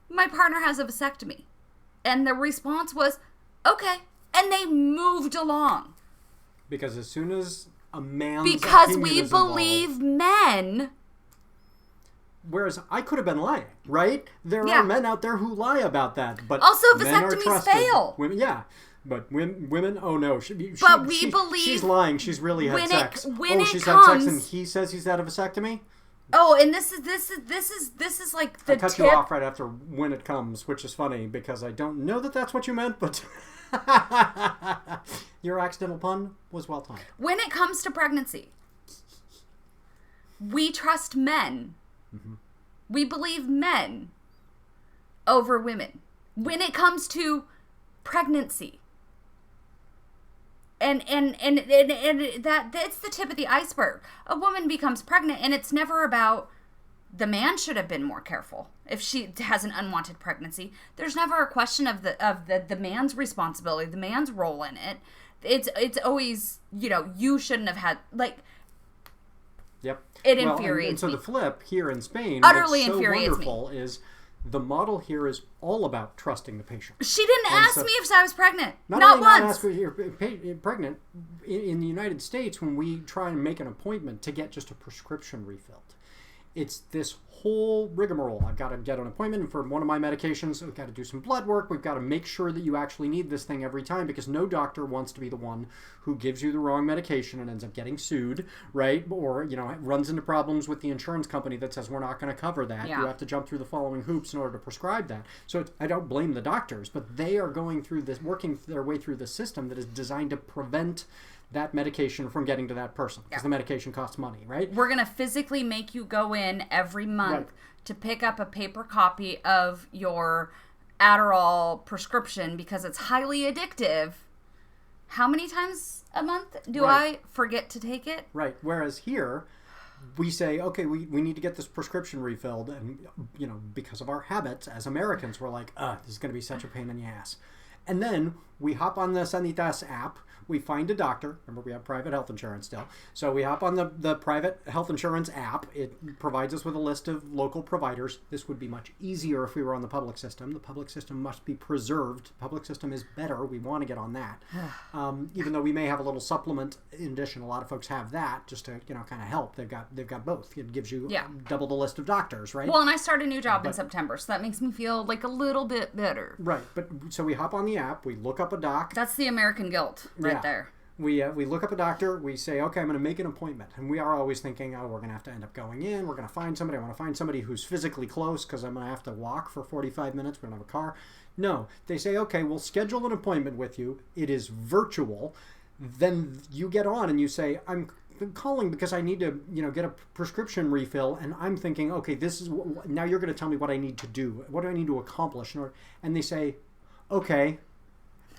my partner has a vasectomy. And the response was, okay. And they moved along. Because as soon as a man's Because we believe men. Whereas I could have been lying, right? There are men out there who lie about that, but also men are vasectomies trusted. fail. Women, but women, oh no, we believe she's lying. She's really had sex. She's had sex, and he says he's had a vasectomy. Oh, and this is like the I cut you off right after when it comes, which is funny because I don't know that that's what you meant, but your accidental pun was well timed. When it comes to pregnancy, we trust men. Mm-hmm. We believe men over women when it comes to pregnancy. And that's the tip of the iceberg. A woman becomes pregnant, and it's never about the man should have been more careful if she has an unwanted pregnancy. There's never a question of the man's responsibility, the man's role in it. It's always, you shouldn't have had, like. Yep. It infuriates me. me. So the flip here in Spain, utterly what's so infuriates wonderful me. Is the model here is all about trusting the patient. She didn't ask me if I was pregnant. Not only once. Not ask if you're pregnant. In the United States, when we try and make an appointment to get just a prescription refilled, it's this whole rigmarole. I've got to get an appointment for one of my medications. We've got to do some blood work. We've got to make sure that you actually need this thing every time, because no doctor wants to be the one who gives you the wrong medication and ends up getting sued, right? Or, runs into problems with the insurance company that says we're not going to cover that. Yeah. You have to jump through the following hoops in order to prescribe that. So I don't blame the doctors, but they are going through this, working their way through the system that is designed to prevent that medication from getting to that person, because the medication costs money, right? We're going to physically make you go in every month to pick up a paper copy of your Adderall prescription because it's highly addictive. How many times a month do I forget to take it? Right. Whereas here, we say, okay, we need to get this prescription refilled, and, because of our habits as Americans, we're like, this is going to be such a pain in the ass. And then we hop on the Sanitas app. We find a doctor. Remember, we have private health insurance still. So we hop on the private health insurance app. It provides us with a list of local providers. This would be much easier if we were on the public system. The public system must be preserved. The public system is better. We want to get on that. Even though we may have a little supplement in addition. A lot of folks have that just to, kind of help. They've got both. It gives you double the list of doctors, right? Well, and I start a new job in September, so that makes me feel like a little bit better. Right. But so we hop on the app. We look up a doc. That's the American guilt right there. We look up a doctor. We say, okay, I'm going to make an appointment. And we are always thinking, we're going to have to end up going in. We're going to find somebody. I want to find somebody who's physically close because I'm going to have to walk for 45 minutes. We don't have a car. No. They say, okay, we'll schedule an appointment with you. It is virtual. then you get on and you say, I'm calling because I need to, get a prescription refill, and I'm thinking, okay, now you're going to tell me what I need to do. What do I need to accomplish? And they say, okay,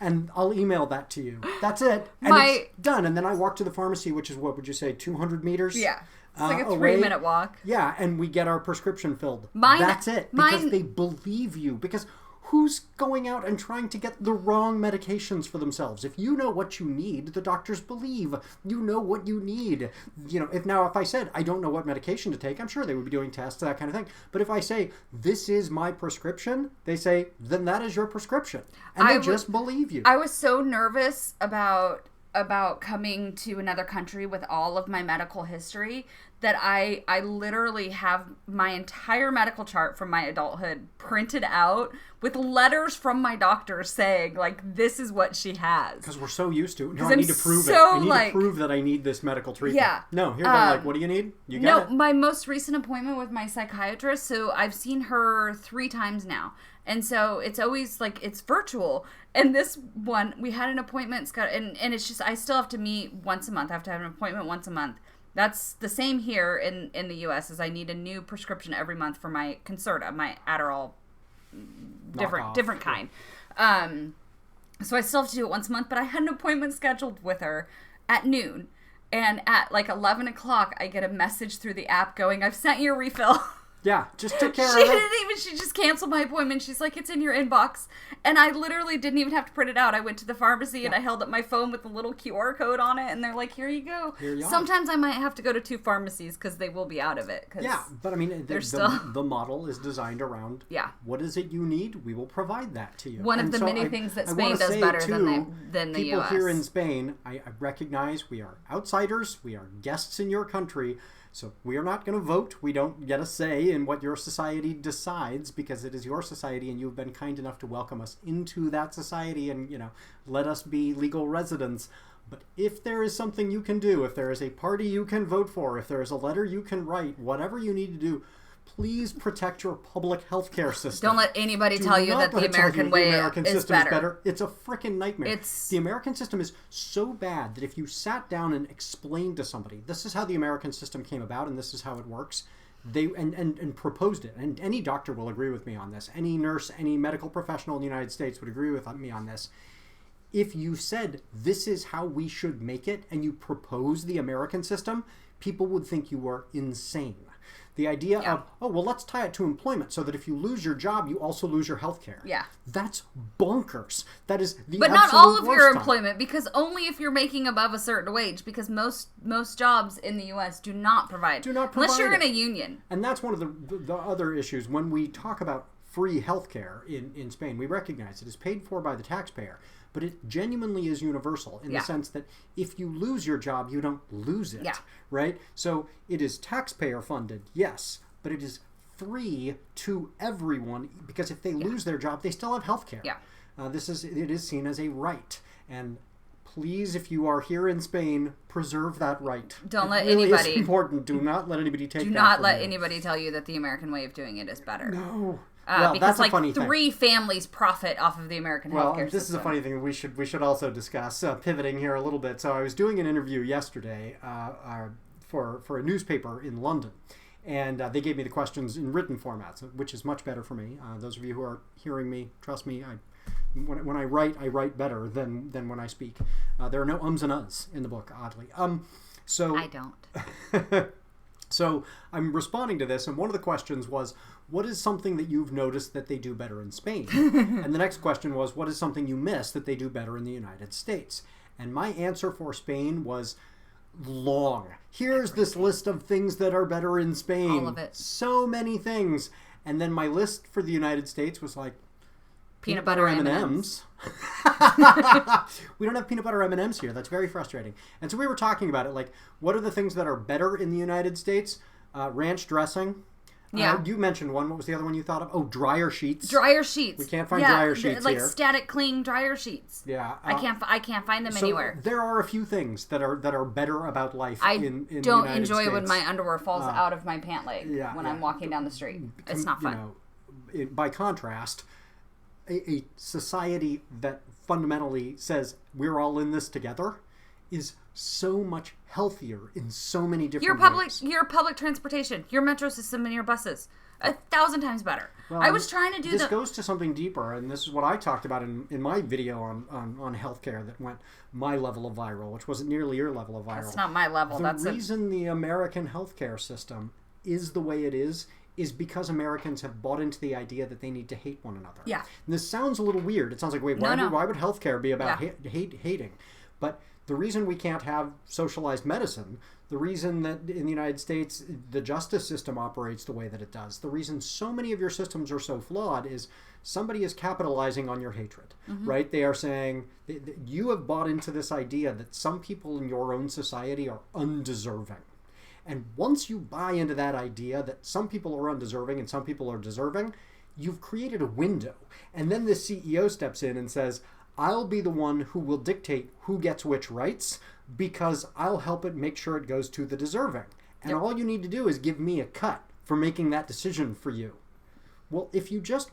and I'll email that to you. That's it. And it's done. And then I walk to the pharmacy, which is, what would you say, 200 meters? Yeah. It's like a 3-minute walk. Yeah, and we get our prescription filled. That's it. Because they believe you. Because who's going out and trying to get the wrong medications for themselves? If you know what you need, the doctors believe you know what you need. If I said, I don't know what medication to take, I'm sure they would be doing tests, that kind of thing. But if I say, this is my prescription, they say, then that is your prescription. And they just believe you. I was so nervous about coming to another country with all of my medical history that I literally have my entire medical chart from my adulthood printed out with letters from my doctor saying, like, this is what she has. Because we're so used to it. No, I need to prove it. I need to prove that I need this medical treatment. Yeah. No, here, they're like, what do you need? You got it. No, my most recent appointment with my psychiatrist, so I've seen her 3 times now. And so it's always like, it's virtual. And this one, we had an appointment, and it's just, I still have to meet once a month. I have to have an appointment once a month. That's the same here in the U.S. as I need a new prescription every month for my Concerta, my Adderall, different kind. So I still have to do it once a month, but I had an appointment scheduled with her at noon. And at like 11 o'clock, I get a message through the app going, I've sent you a refill. Yeah, just took care of it. She just canceled my appointment. She's like, it's in your inbox. And I literally didn't even have to print it out. I went to the pharmacy and I held up my phone with a little QR code on it. And they're like, here you go. Sometimes I might have to go to 2 pharmacies because they will be out of it. Yeah, but I mean, the model is designed around, what is it you need? We will provide that to you. One of the many things that Spain does better than the people U.S. here in Spain, I recognize we are outsiders. We are guests in your country. So we are not going to vote. We don't get a say in what your society decides because it is your society and you've been kind enough to welcome us into that society and, let us be legal residents. But if there is something you can do, if there is a party you can vote for, if there is a letter you can write, whatever you need to do, please protect your public health care system. Don't let anybody tell you that the American way is better. It's a freaking nightmare. The American system is so bad that if you sat down and explained to somebody, this is how the American system came about and this is how it works, they and proposed it. And any doctor will agree with me on this. Any nurse, any medical professional in the United States would agree with me on this. If you said, this is how we should make it, and you propose the American system, people would think you were insane. The idea of, let's tie it to employment so that if you lose your job, you also lose your health care. Yeah. That's bonkers. That is the But not all of your employment, because only if you're making above a certain wage, because most jobs in the U.S. do not provide unless you're in a union. And that's one of the other issues. When we talk about free health care in Spain, we recognize it is paid for by the taxpayer. But it genuinely is universal in the sense that if you lose your job, you don't lose it, right? So it is taxpayer funded, yes, but it is free to everyone because if they lose their job, they still have health care. Yeah. It is seen as a right. And please, if you are here in Spain, preserve that right. Don't let anybody... It's important. Do not let anybody take that from you. Do not let anybody tell you that the American way of doing it is better. No. Because that's a funny 3 families profit off of the American healthcare system. This is a funny thing we should also discuss, pivoting here a little bit. So I was doing an interview yesterday for a newspaper in London, and they gave me the questions in written format, which is much better for me. Those of you who are hearing me, trust me, when I write better than when I speak. There are no ums and uhs in the book, oddly. So I don't. So I'm responding to this, and one of the questions was, what is something that you've noticed that they do better in Spain? And the next question was, what is something you miss that they do better in the United States? And my answer for Spain was long. Here's this list of things that are better in Spain. All of it. So many things. And then my list for the United States was like, peanut butter M&Ms. We don't have peanut butter M&Ms here. That's very frustrating. And so we were talking about it, like, what are the things that are better in the United States? Ranch dressing. Yeah. You mentioned one. What was the other one you thought of? Oh, dryer sheets. Dryer sheets. We can't find dryer sheets like here. Static cling dryer sheets. Yeah. I can't find them anywhere. There are a few things that are better about life in the United States. I don't enjoy when my underwear falls out of my pant leg when I'm walking down the street. It's not fun. By contrast, a society that fundamentally says we're all in this together is so much healthier in so many different ways. Your public transportation, your metro system and your buses. 1,000 times better. Well, I was trying to do this goes to something deeper, and this is what I talked about in my video on healthcare that went my level of viral, which wasn't nearly your level of viral. That's not my level. The reason the American healthcare system is the way it is because Americans have bought into the idea that they need to hate one another. Yeah. And this sounds a little weird. It sounds like, wait, why would healthcare be about hating? But the reason we can't have socialized medicine, the reason that in the United States the justice system operates the way that it does, the reason so many of your systems are so flawed is somebody is capitalizing on your hatred, right? They are saying that you have bought into this idea that some people in your own society are undeserving. And once you buy into that idea that some people are undeserving and some people are deserving, you've created a window. And then the CEO steps in and says, I'll be the one who will dictate who gets which rights because I'll help it make sure it goes to the deserving. And all you need to do is give me a cut for making that decision for you. Well, if you just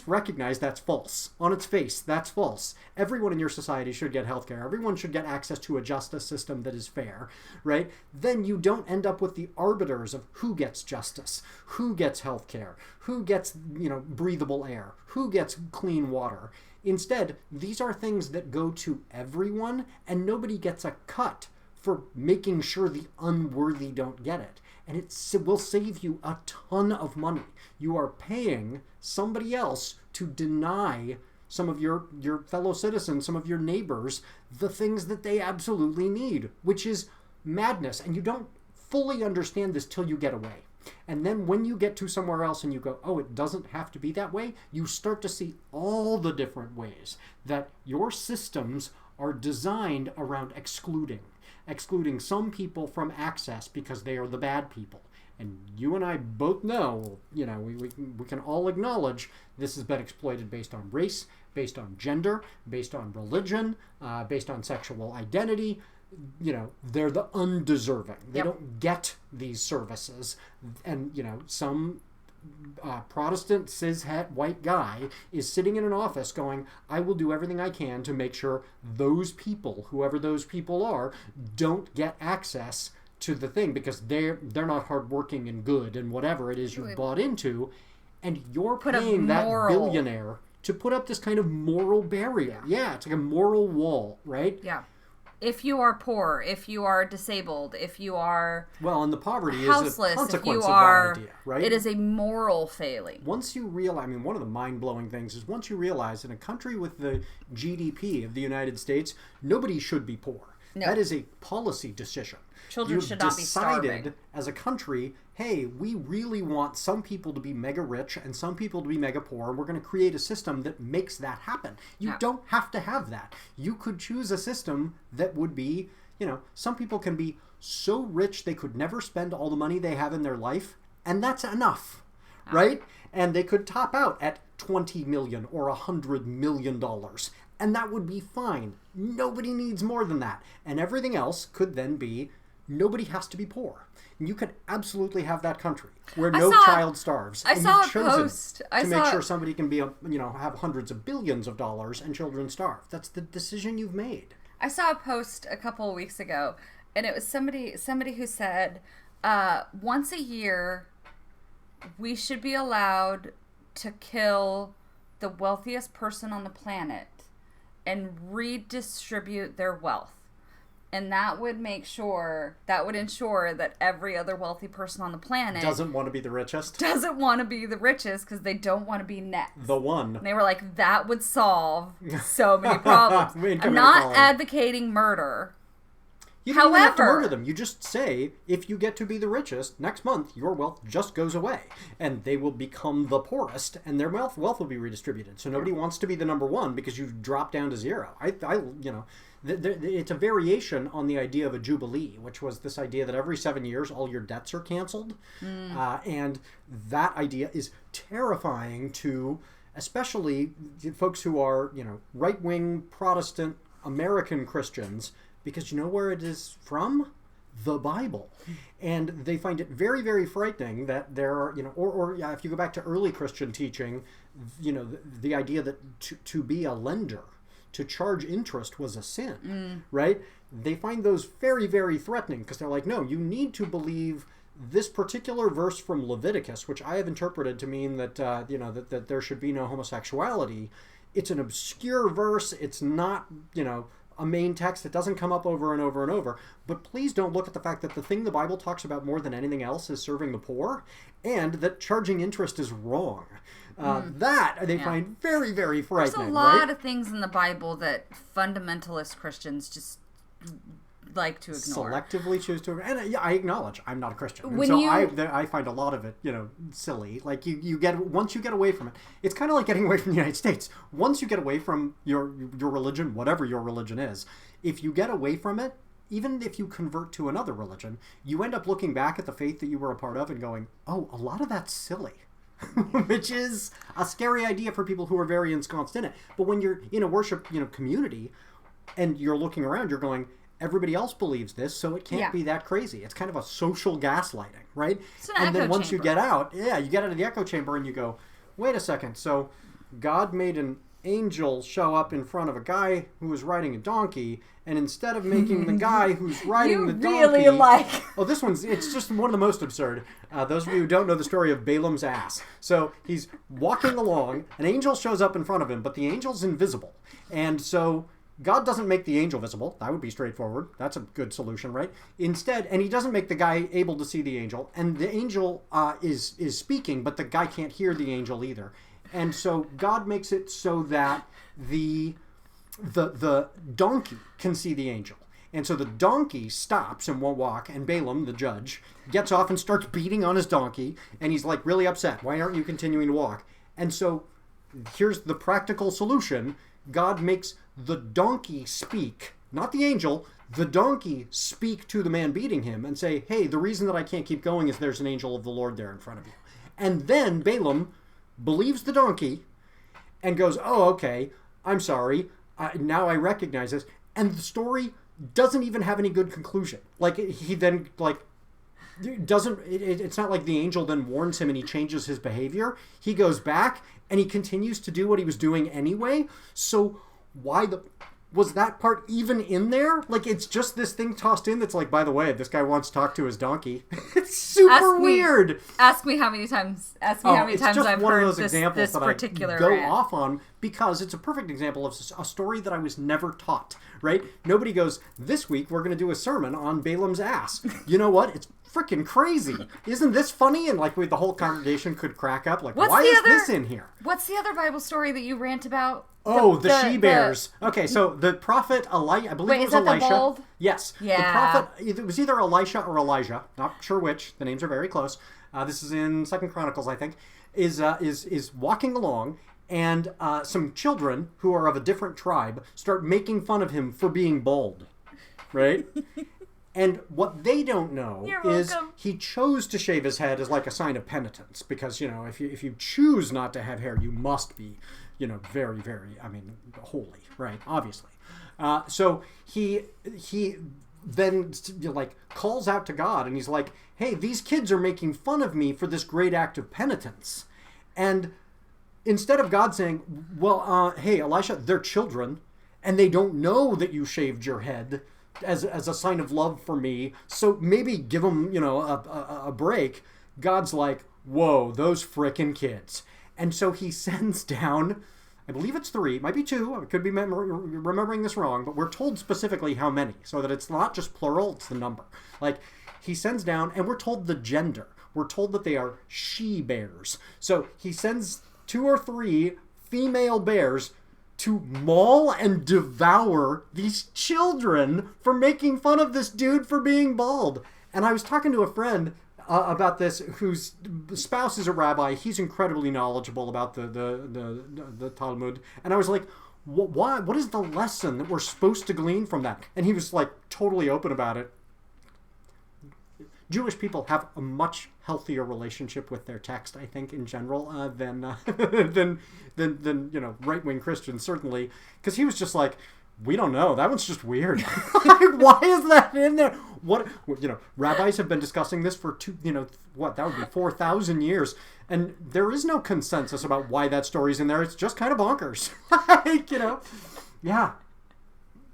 recognize that's false, on its face, that's false. Everyone in your society should get healthcare. Everyone should get access to a justice system that is fair, right? Then you don't end up with the arbiters of who gets justice, who gets healthcare, who gets, breathable air, who gets clean water. Instead, these are things that go to everyone, and nobody gets a cut for making sure the unworthy don't get it. And it will save you a ton of money. You are paying somebody else to deny some of your fellow citizens, some of your neighbors, the things that they absolutely need, which is madness. And you don't fully understand this till you get away. And then when you get to somewhere else and you go, oh, it doesn't have to be that way, you start to see all the different ways that your systems are designed around excluding some people from access because they are the bad people. And you and I both know, we can all acknowledge this has been exploited based on race, based on gender, based on religion, based on sexual identity. They're the undeserving. They don't get these services. And, some Protestant cishet white guy is sitting in an office going, I will do everything I can to make sure those people, whoever those people are, don't get access to the thing because they're not hardworking and good and whatever it is you bought into, and you're paying that billionaire to put up this kind of moral barrier. Yeah, it's like a moral wall, right? Yeah. If you are poor, if you are disabled, if you are and the poverty houseless, is a consequence if you are, of that idea, right? It is a moral failing. Once you realize, one of the mind-blowing things is once you realize in a country with the GDP of the United States, nobody should be poor. No. That is a policy decision. Children should not be starving. You've decided as a country, hey, we really want some people to be mega rich and some people to be mega poor, and we're going to create a system that makes that happen. You don't have to have that. You could choose a system that would be, some people can be so rich they could never spend all the money they have in their life, and that's enough, right? And they could top out at $20 million or $100 million. And that would be fine. Nobody needs more than that. And everything else could then be, nobody has to be poor. And you could absolutely have that country where no child starves. I saw a post to make sure somebody can be, have hundreds of billions of dollars and children starve. That's the decision you've made. I saw a post a couple of weeks ago, and it was somebody who said, once a year, we should be allowed to kill the wealthiest person on the planet and redistribute their wealth. And that would ensure that every other wealthy person on the planet doesn't want to be the richest because they don't want to be next. The one. And they were like, that would solve so many problems. I'm not advocating murder. You don't even have to murder them. You just say, if you get to be the richest, next month your wealth just goes away. And they will become the poorest, and their wealth will be redistributed. So nobody wants to be the number one because you drop down to zero. It's a variation on the idea of a jubilee, which was this idea that every 7 years all your debts are canceled. And that idea is terrifying to especially folks who are, right-wing Protestant American Christians, because you know where it is from? The Bible. And they find it very, very frightening that there are, if you go back to early Christian teaching, the idea that to be a lender, to charge interest was a sin, right? They find those very, very threatening because they're like, no, you need to believe this particular verse from Leviticus, which I have interpreted to mean that, that there should be no homosexuality. It's an obscure verse. It's not, a main text. It doesn't come up over and over and over. But please don't look at the fact that the thing the Bible talks about more than anything else is serving the poor, and that charging interest is wrong. That they find very, very frightening. There's a lot of things in the Bible that fundamentalist Christians just like to ignore. Selectively choose to ignore. And I acknowledge I'm not a Christian. And When I find a lot of it, silly. Like once you get away from it, it's kind of like getting away from the United States. Once you get away from your religion, whatever your religion is, if you get away from it, even if you convert to another religion, you end up looking back at the faith that you were a part of and going, oh, a lot of that's silly. Which is a scary idea for people who are very ensconced in it. But when you're in a worship, community, and you're looking around, you're going, everybody else believes this, so it can't be that crazy. It's kind of a social gaslighting, right? It's an and then echo once chamber. you get out, you get out of the echo chamber and you go, wait a second, so God made an angel show up in front of a guy who was riding a donkey, and instead of making the guy who's riding the donkey... Oh, it's just one of the most absurd. Those of you who don't know the story of Balaam's ass. So he's walking along, an angel shows up in front of him, but the angel's invisible. And so God doesn't make the angel visible. That would be straightforward. That's a good solution, right? Instead, and he doesn't make the guy able to see the angel, and the angel is speaking, but the guy can't hear the angel either. And so God makes it so that the donkey can see the angel. And so the donkey stops and won't walk, and Balaam, the judge, gets off and starts beating on his donkey, and he's like really upset. Why aren't you continuing to walk? And so here's the practical solution. God makes the donkey speak, not the angel, the donkey speak to the man beating him and say, hey, the reason that I can't keep going is there's an angel of the Lord there in front of you. And then Balaam believes the donkey and goes, oh, okay, I'm sorry. Now I recognize this. And the story doesn't even have any good conclusion. Like, he then, it's not like the angel then warns him and he changes his behavior. He goes back and he continues to do what he was doing anyway. So why was that part even in there? Like, it's just this thing tossed in that's like, by the way, this guy wants to talk to his donkey. It's super weird. Ask me how many times I've heard this particular go rant. off on, because it's a perfect example of a story that I was never taught, right? Nobody goes, this week we're going to do a sermon on Balaam's ass. You know what? It's freaking crazy. Isn't this funny? And the whole congregation could crack up. Like, why is this in here? What's the other Bible story that you rant about? The she-bears. Okay, so the prophet Elijah, I believe it was Elisha. The bold? Yes. Yeah. The prophet, it was either Elisha or Elijah, not sure which, the names are very close. This is in 2 Chronicles, I think, is walking along, and some children who are of a different tribe start making fun of him for being bald, right? And what they don't know is he chose to shave his head as like a sign of penitence, because, if you choose not to have hair, you must be, very, very, holy, right? Obviously. So he then calls out to God, and he's like, hey, these kids are making fun of me for this great act of penitence. And instead of God saying, well, hey, Elisha, they're children, and they don't know that you shaved your head as a sign of love for me, so maybe give them, a break. God's like, whoa, those frickin' kids. And so he sends down, I believe it's 3, might be 2, I could be remembering this wrong, but we're told specifically how many, so that it's not just plural, it's the number. He sends down, and we're told the gender. We're told that they are she-bears. So he sends 2 or 3 female bears to maul and devour these children for making fun of this dude for being bald. And I was talking to a friend about this, whose spouse is a rabbi. He's incredibly knowledgeable about the Talmud. And I was like, what is the lesson that we're supposed to glean from that? And he was totally open about it. Jewish people have a much healthier relationship with their text, I think, in general, than right-wing Christians, certainly. Because he was just like, we don't know. That one's just weird. Why is that in there? Rabbis have been discussing this for that would be 4,000 years. And there is no consensus about why that story's in there. It's just kind of bonkers. Yeah.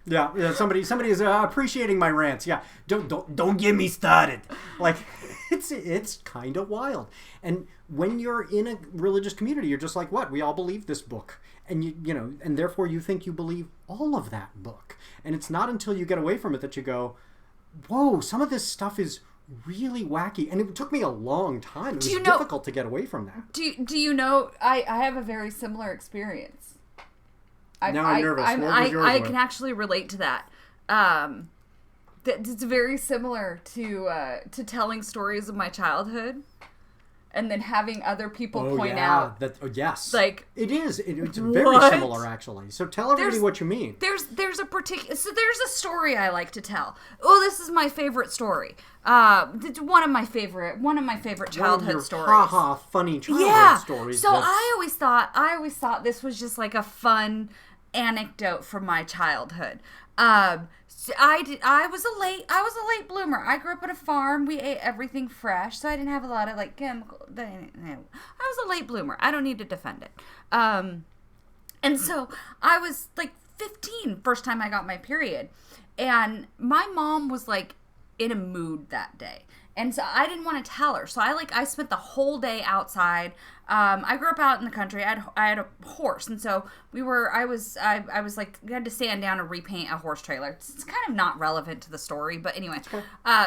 Yeah. Somebody is appreciating my rants. Yeah. Don't get me started. Like, it's kind of wild. And when you're in a religious community, you're just like, what? We all believe this book. And you know, and therefore you think you believe all of that book. And it's not until you get away from it that you go, whoa, some of this stuff is really wacky. And it took me a long time. It was difficult to get away from that. Do you know, I have a very similar experience. Now I'm nervous. I can actually relate to that. It's very similar to telling stories of my childhood. And then having other people point out yes, like it is. It's very similar, actually. So tell everybody what you mean. There's a story I like to tell. Oh, this is my favorite story. One of my favorite childhood stories. Ha funny childhood stories. So I always thought this was just like a fun anecdote from my childhood. I was a late bloomer. I grew up on a farm. We ate everything fresh, so I didn't have a lot of like chemical. I was a late bloomer. I don't need to defend it. And so I was like 15 first time I got my period, and my mom was like in a mood that day. And so I didn't want to tell her. So I spent the whole day outside. I grew up out in the country. I had a horse, and so I was like, we had to stand down and repaint a horse trailer. It's kind of not relevant to the story, but anyway.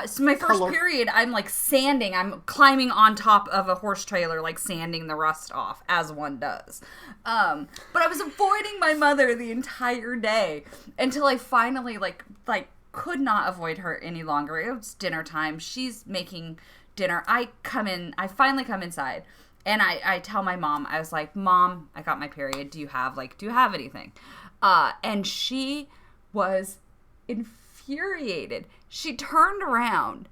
So my first period, I'm like sanding. I'm climbing on top of a horse trailer, like sanding the rust off, as one does. But I was avoiding my mother the entire day until I finally like could not avoid her any longer. It was dinner time. She's making dinner. I finally come inside, and I tell my mom, I was like, Mom, I got my period. Do you have anything? And she was infuriated. She turned around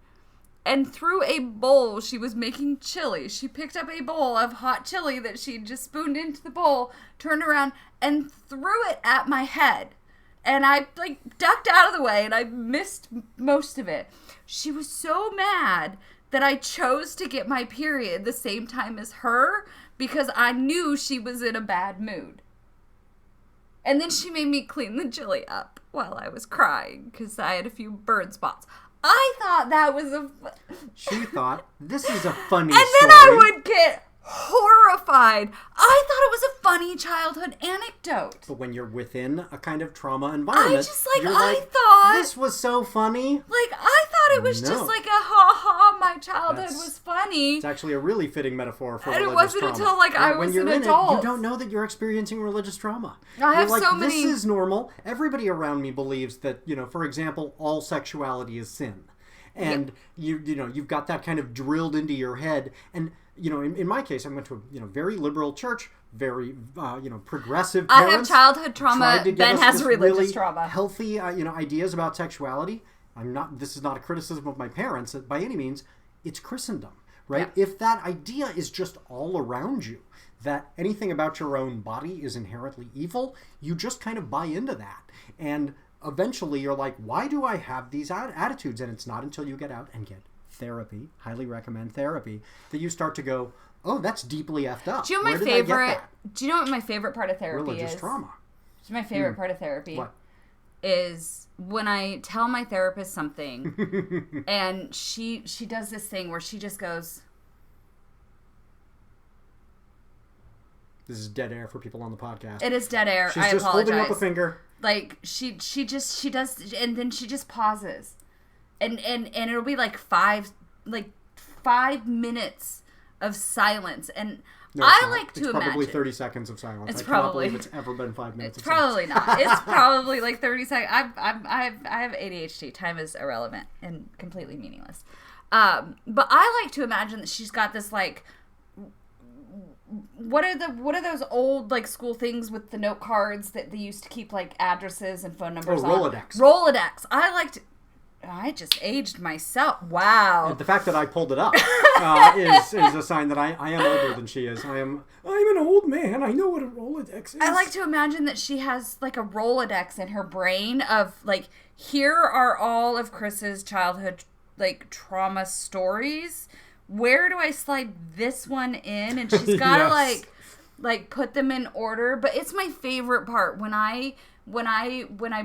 and threw a bowl. She was making chili. She picked up a bowl of hot chili that she'd just spooned into the bowl, turned around, and threw it at my head. And I, like, ducked out of the way, and I missed most of it. She was so mad that I chose to get my period the same time as her because I knew she was in a bad mood. And then she made me clean the chili up while I was crying because I had a few burn spots. I thought that was She thought, this is a funny story. And then I would get horrified. I thought it was a funny childhood anecdote. But when you're within a kind of trauma environment, I thought this was so funny. Like, I thought it was just like a ha-ha, my childhood was funny. It's actually a really fitting metaphor for religious trauma. And it wasn't until, like, I was an adult. You don't know that you're experiencing religious trauma. I have so many... This is normal. Everybody around me believes that, for example, all sexuality is sin. And, you've got that kind of drilled into your head. And, in my case, I went to a, very liberal church, very, progressive parents. I have childhood trauma. Ben has religious really trauma. Healthy, ideas about sexuality. This is not a criticism of my parents by any means. It's Christendom, right? Yeah. If that idea is just all around you, that anything about your own body is inherently evil, you just kind of buy into that. And eventually you're like, why do I have these attitudes? And it's not until you get out and get therapy, highly recommend therapy, that you start to go, oh, that's deeply effed up. Do you know what my favorite part of therapy is? Religious trauma. Do you know my favorite part of therapy? What? Is when I tell my therapist something and she does this thing where she just goes... This is dead air for people on the podcast. It is dead air. She's just holding up a finger. Like, she does, and then she just pauses. And it'll be like 5 minutes of silence. And I like to imagine. It's probably 30 seconds of silence. It's I probably. Can't believe it's ever been 5 minutes. It's probably not. It's probably like 30 seconds. I have ADHD. Time is irrelevant and completely meaningless. But I like to imagine that she's got this like. What are those old like school things with the note cards that they used to keep like addresses and phone numbers on? Rolodex. I just aged myself. Wow. And the fact that I pulled it up is a sign that I am older than she is. I'm an old man. I know what a Rolodex is. I like to imagine that she has like a Rolodex in her brain of like, here are all of Chris's childhood like trauma stories. Where do I slide this one in? And she's got to like like put them in order. But it's my favorite part when I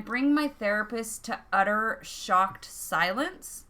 bring my therapist to utter shocked silence.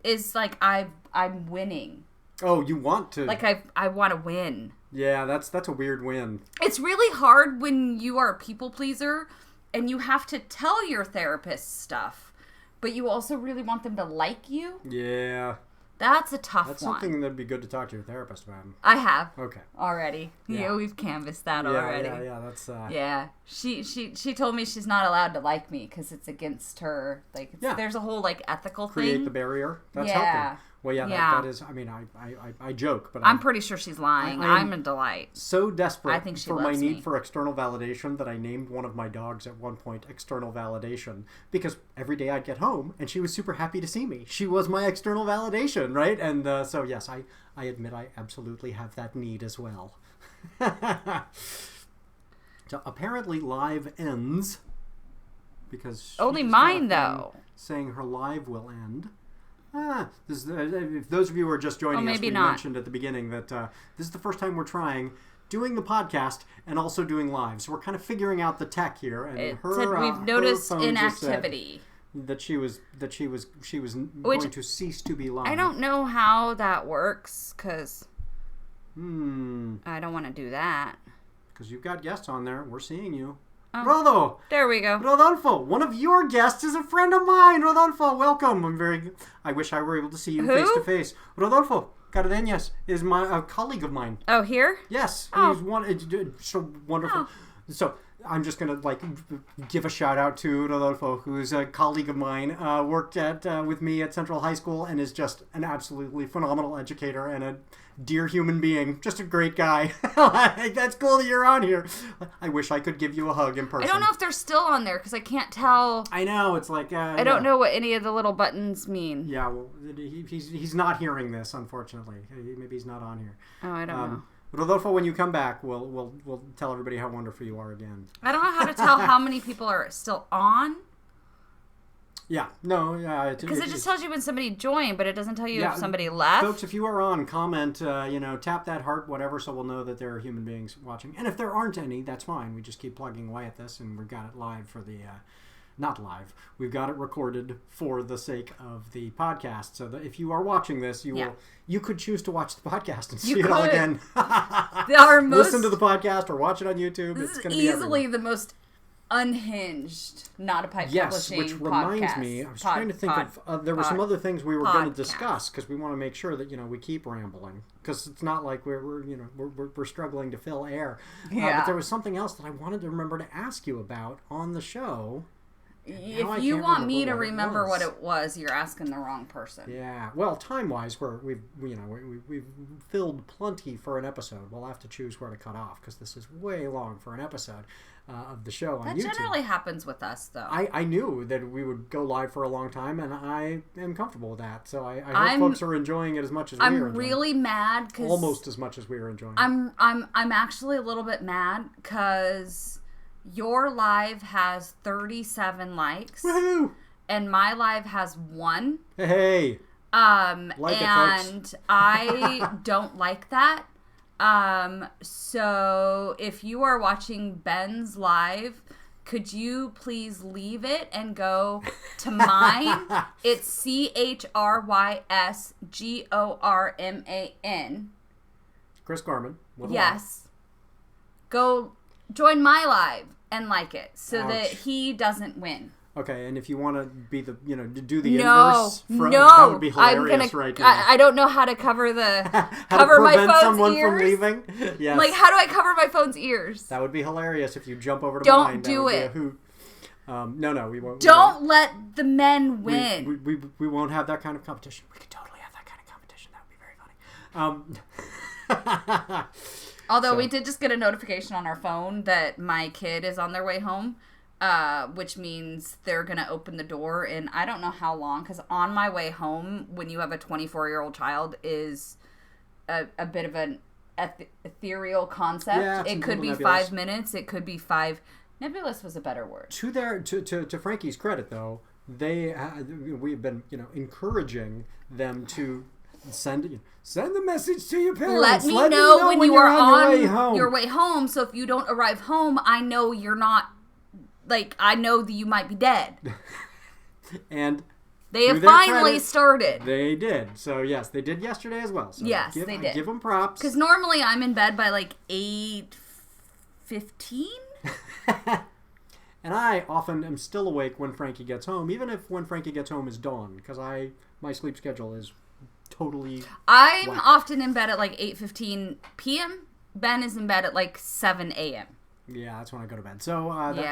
Is like I'm winning. Oh, you want to? Like I want to win. Yeah, that's a weird win. It's really hard when you are a people pleaser and you have to tell your therapist stuff, but you also really want them to like you. Yeah. That's a tough one. That's something that'd be good to talk to your therapist about. I have. Okay. Already. Yeah, we've canvassed that yeah, already. Yeah, that's... Yeah. She told me she's not allowed to like me because it's against her. Like, there's a whole, like, ethical thing. Create the barrier. That's helping. Well, that is... I mean, I joke, but... I'm pretty sure she's lying. I'm a delight. So desperate I think she for my loves need me. for external validation that I named one of my dogs at one point External Validation, because every day I'd get home and she was super happy to see me. She was my external validation, right? And so, yes, I admit I absolutely have that need as well. So apparently live ends because... Only mine, though. Saying her live will end. If those of you who are just joining us, we mentioned at the beginning that this is the first time we're trying doing the podcast and also doing live. So we're kind of figuring out the tech here. And we've noticed inactivity. That she was going to cease to be live. I don't know how that works because I don't want to do that. Because you've got guests on there. We're seeing you. Oh, Rodo! There we go. Rodolfo, one of your guests is a friend of mine. Rodolfo, welcome. I wish I were able to see you face to face. Rodolfo Cardenas is a colleague of mine. Oh, here? Yes. Oh. He's so wonderful. Oh. So I'm just going to give a shout out to Rodolfo, who's a colleague of mine, worked with me at Central High School and is just an absolutely phenomenal educator and a dear human being. Just a great guy. That's cool that you're on here. I wish I could give you a hug in person. I don't know if they're still on there because I can't tell. I know. It's like... I don't know what any of the little buttons mean. Yeah, well, he's not hearing this, unfortunately. Maybe he's not on here. Oh, I don't know. Rodolfo, when you come back, we'll tell everybody how wonderful you are again. I don't know how to tell how many people are still on. Yeah, no, yeah. Because it just tells you when somebody joined, but it doesn't tell you if somebody left. Folks, if you are on, comment, tap that heart, whatever, so we'll know that there are human beings watching. And if there aren't any, that's fine. We just keep plugging away at this, and we've got it live for the... not live. We've got it recorded for the sake of the podcast. So that if you are watching this, you could choose to watch the podcast and see it all again. Listen to the podcast or watch it on YouTube. This is easily the most unhinged NotAPipePublishing Yes, which reminds me, I was trying to think of there were some other things we were going to discuss because we want to make sure that we keep rambling because it's not like we're struggling to fill air. But there was something else that I wanted to remember to ask you about on the show. If you want me to remember what it was, you're asking the wrong person. Yeah. Well, time-wise, we've filled plenty for an episode. We'll have to choose where to cut off because this is way long for an episode of the show on YouTube. That generally happens with us, though. I knew that we would go live for a long time, and I am comfortable with that. So I hope folks are enjoying it as much as we are enjoying it. I'm really mad because almost as much as we are enjoying it. I'm actually a little bit mad because your live has 37 likes. Woohoo! And my live has 1. Hey. And I don't like that. So if you are watching Ben's live, could you please leave it and go to mine? It's ChrysGorman. Chris Gorman. Yes. Go join my live and like it so that he doesn't win. Okay, and if you want to be the, do the inverse, that would be hilarious right now. I don't know how to cover the how cover to prevent my phone's someone ears. from leaving. Yes. Like, how do I cover my phone's ears? That would be hilarious if you jump over to don't mine. Do it. No, we won't. Don't let the men win. We won't have that kind of competition. We could totally have that kind of competition. That would be very funny. Although we did just get a notification on our phone that my kid is on their way home, which means they're going to open the door in I don't know how long, because on my way home, when you have a 24-year-old child, is a bit of an ethereal concept. Yeah, it could be nebulous. 5 minutes. It could be 5. Nebulous was a better word. To Frankie's credit, though, we've been encouraging them to send the message to your parents. Let me know when you are on your way home. So if you don't arrive home, I know you're not, I know that you might be dead. And they have finally started. They did. So, yes, they did yesterday as well. So yes, they did. Give them props. Because normally I'm in bed by 8:15. And I often am still awake when Frankie gets home, even if when Frankie gets home is dawn, because my sleep schedule is totally I'm whack. often in bed at 8:15 p.m. Ben is in bed at 7 a.m. Yeah, that's when I go to bed. So,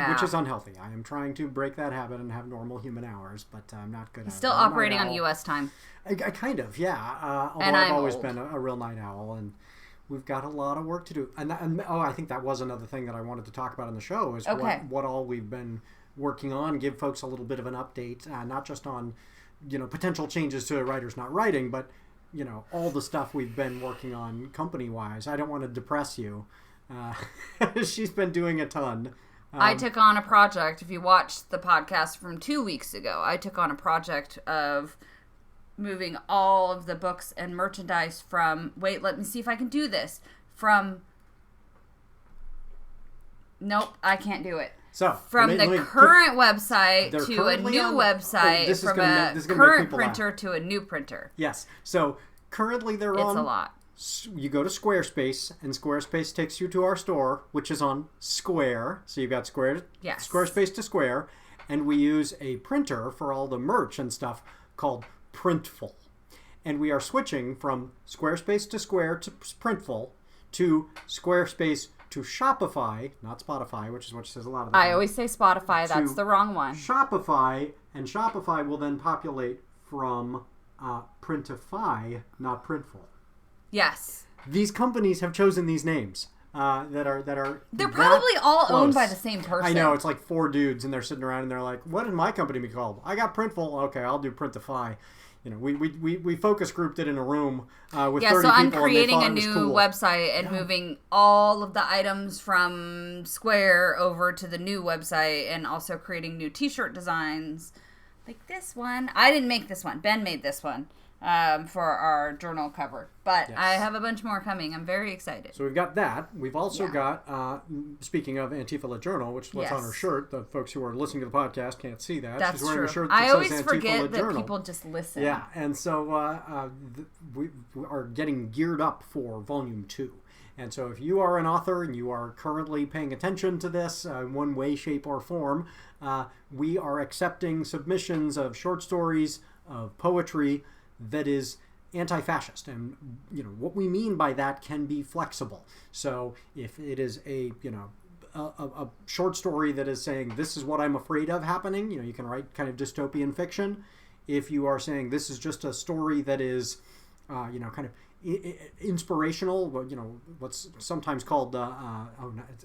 which is unhealthy. I am trying to break that habit and have normal human hours, but I'm not good at it. Still operating on U.S. time. I kind of, yeah. Although I've always been a real night owl, and we've got a lot of work to do. And I think that was another thing that I wanted to talk about in the show is what all we've been working on. Give folks a little bit of an update, not just on potential changes to writers not writing, but all the stuff we've been working on company-wise. I don't want to depress you. She's been doing a ton. I took on a project. If you watched the podcast from 2 weeks ago, I took on a project of moving all of the books and merchandise from... Wait, let me see if I can do this. Nope, I can't do it. So from the current website to a new website, from a current printer to a new printer. Yes. So currently they're on... It's a lot. You go to Squarespace, and Squarespace takes you to our store, which is on Square. So you've got Squarespace to Square, and we use a printer for all the merch and stuff called Printful. And we are switching from Squarespace to Square to Printful to Squarespace to Shopify, not Spotify, which is what she says a lot of the time. I always say Spotify. That's the wrong one. Shopify, and Shopify will then populate from Printify, not Printful. Yes. These companies have chosen these names that are. They're probably all owned by the same person. I know, it's like 4 dudes, and they're sitting around and they're like, "What did my company be called? I got Printful. Okay, I'll do Printify." We focus grouped it in a room with 30 people. Yeah, so I'm creating a new website and moving all of the items from Square over to the new website, and also creating new T-shirt designs, like this one. I didn't make this one. Ben made this one. For our journal cover. But yes. I have a bunch more coming. I'm very excited. So we've got that. We've also got, speaking of Antifa Lit Journal, which is what's on her shirt. The folks who are listening to the podcast can't see that. That's She's wearing true. a shirt that I says always Antifa forget Lit that Journal. people just listen. Yeah, and so we are getting geared up for Volume 2. And so if you are an author and you are currently paying attention to this in one way, shape, or form, we are accepting submissions of short stories, of poetry that is anti-fascist, and what we mean by that can be flexible. So if it is a short story that is saying this is what I'm afraid of happening, you can write kind of dystopian fiction. If you are saying this is just a story that is kind of inspirational, what's sometimes called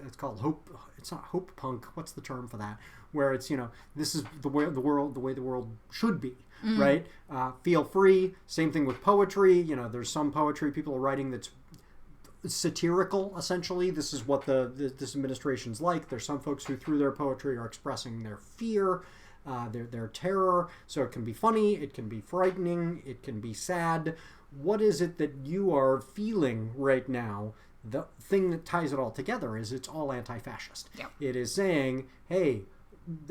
it's called hope. It's not hope punk. What's the term for that? Where it's this is the way the world should be. Mm-hmm. Right? Feel free. Same thing with poetry. There's some poetry people are writing that's satirical, essentially. This is what this administration's like. There's some folks who, through their poetry, are expressing their fear, their terror. So it can be funny, it can be frightening, it can be sad. What is it that you are feeling right now? The thing that ties it all together is it's all anti-fascist. Yeah. It is saying, hey,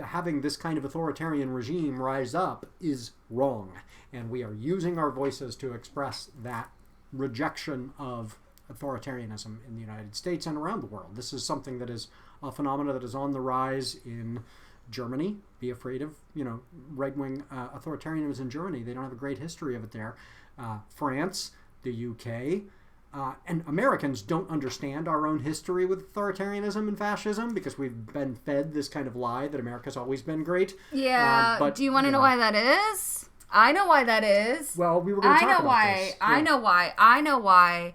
having this kind of authoritarian regime rise up is wrong, and we are using our voices to express that rejection of authoritarianism in the United States and around the world. This is something that is a phenomenon that is on the rise in Germany. Be afraid of right-wing authoritarianism in Germany. They don't have a great history of it there. France, the UK. And Americans don't understand our own history with authoritarianism and fascism because we've been fed this kind of lie that America's always been great. Yeah. But do you want to know why that is? I know why that is. Well, we were going to talk about this. Yeah. I know why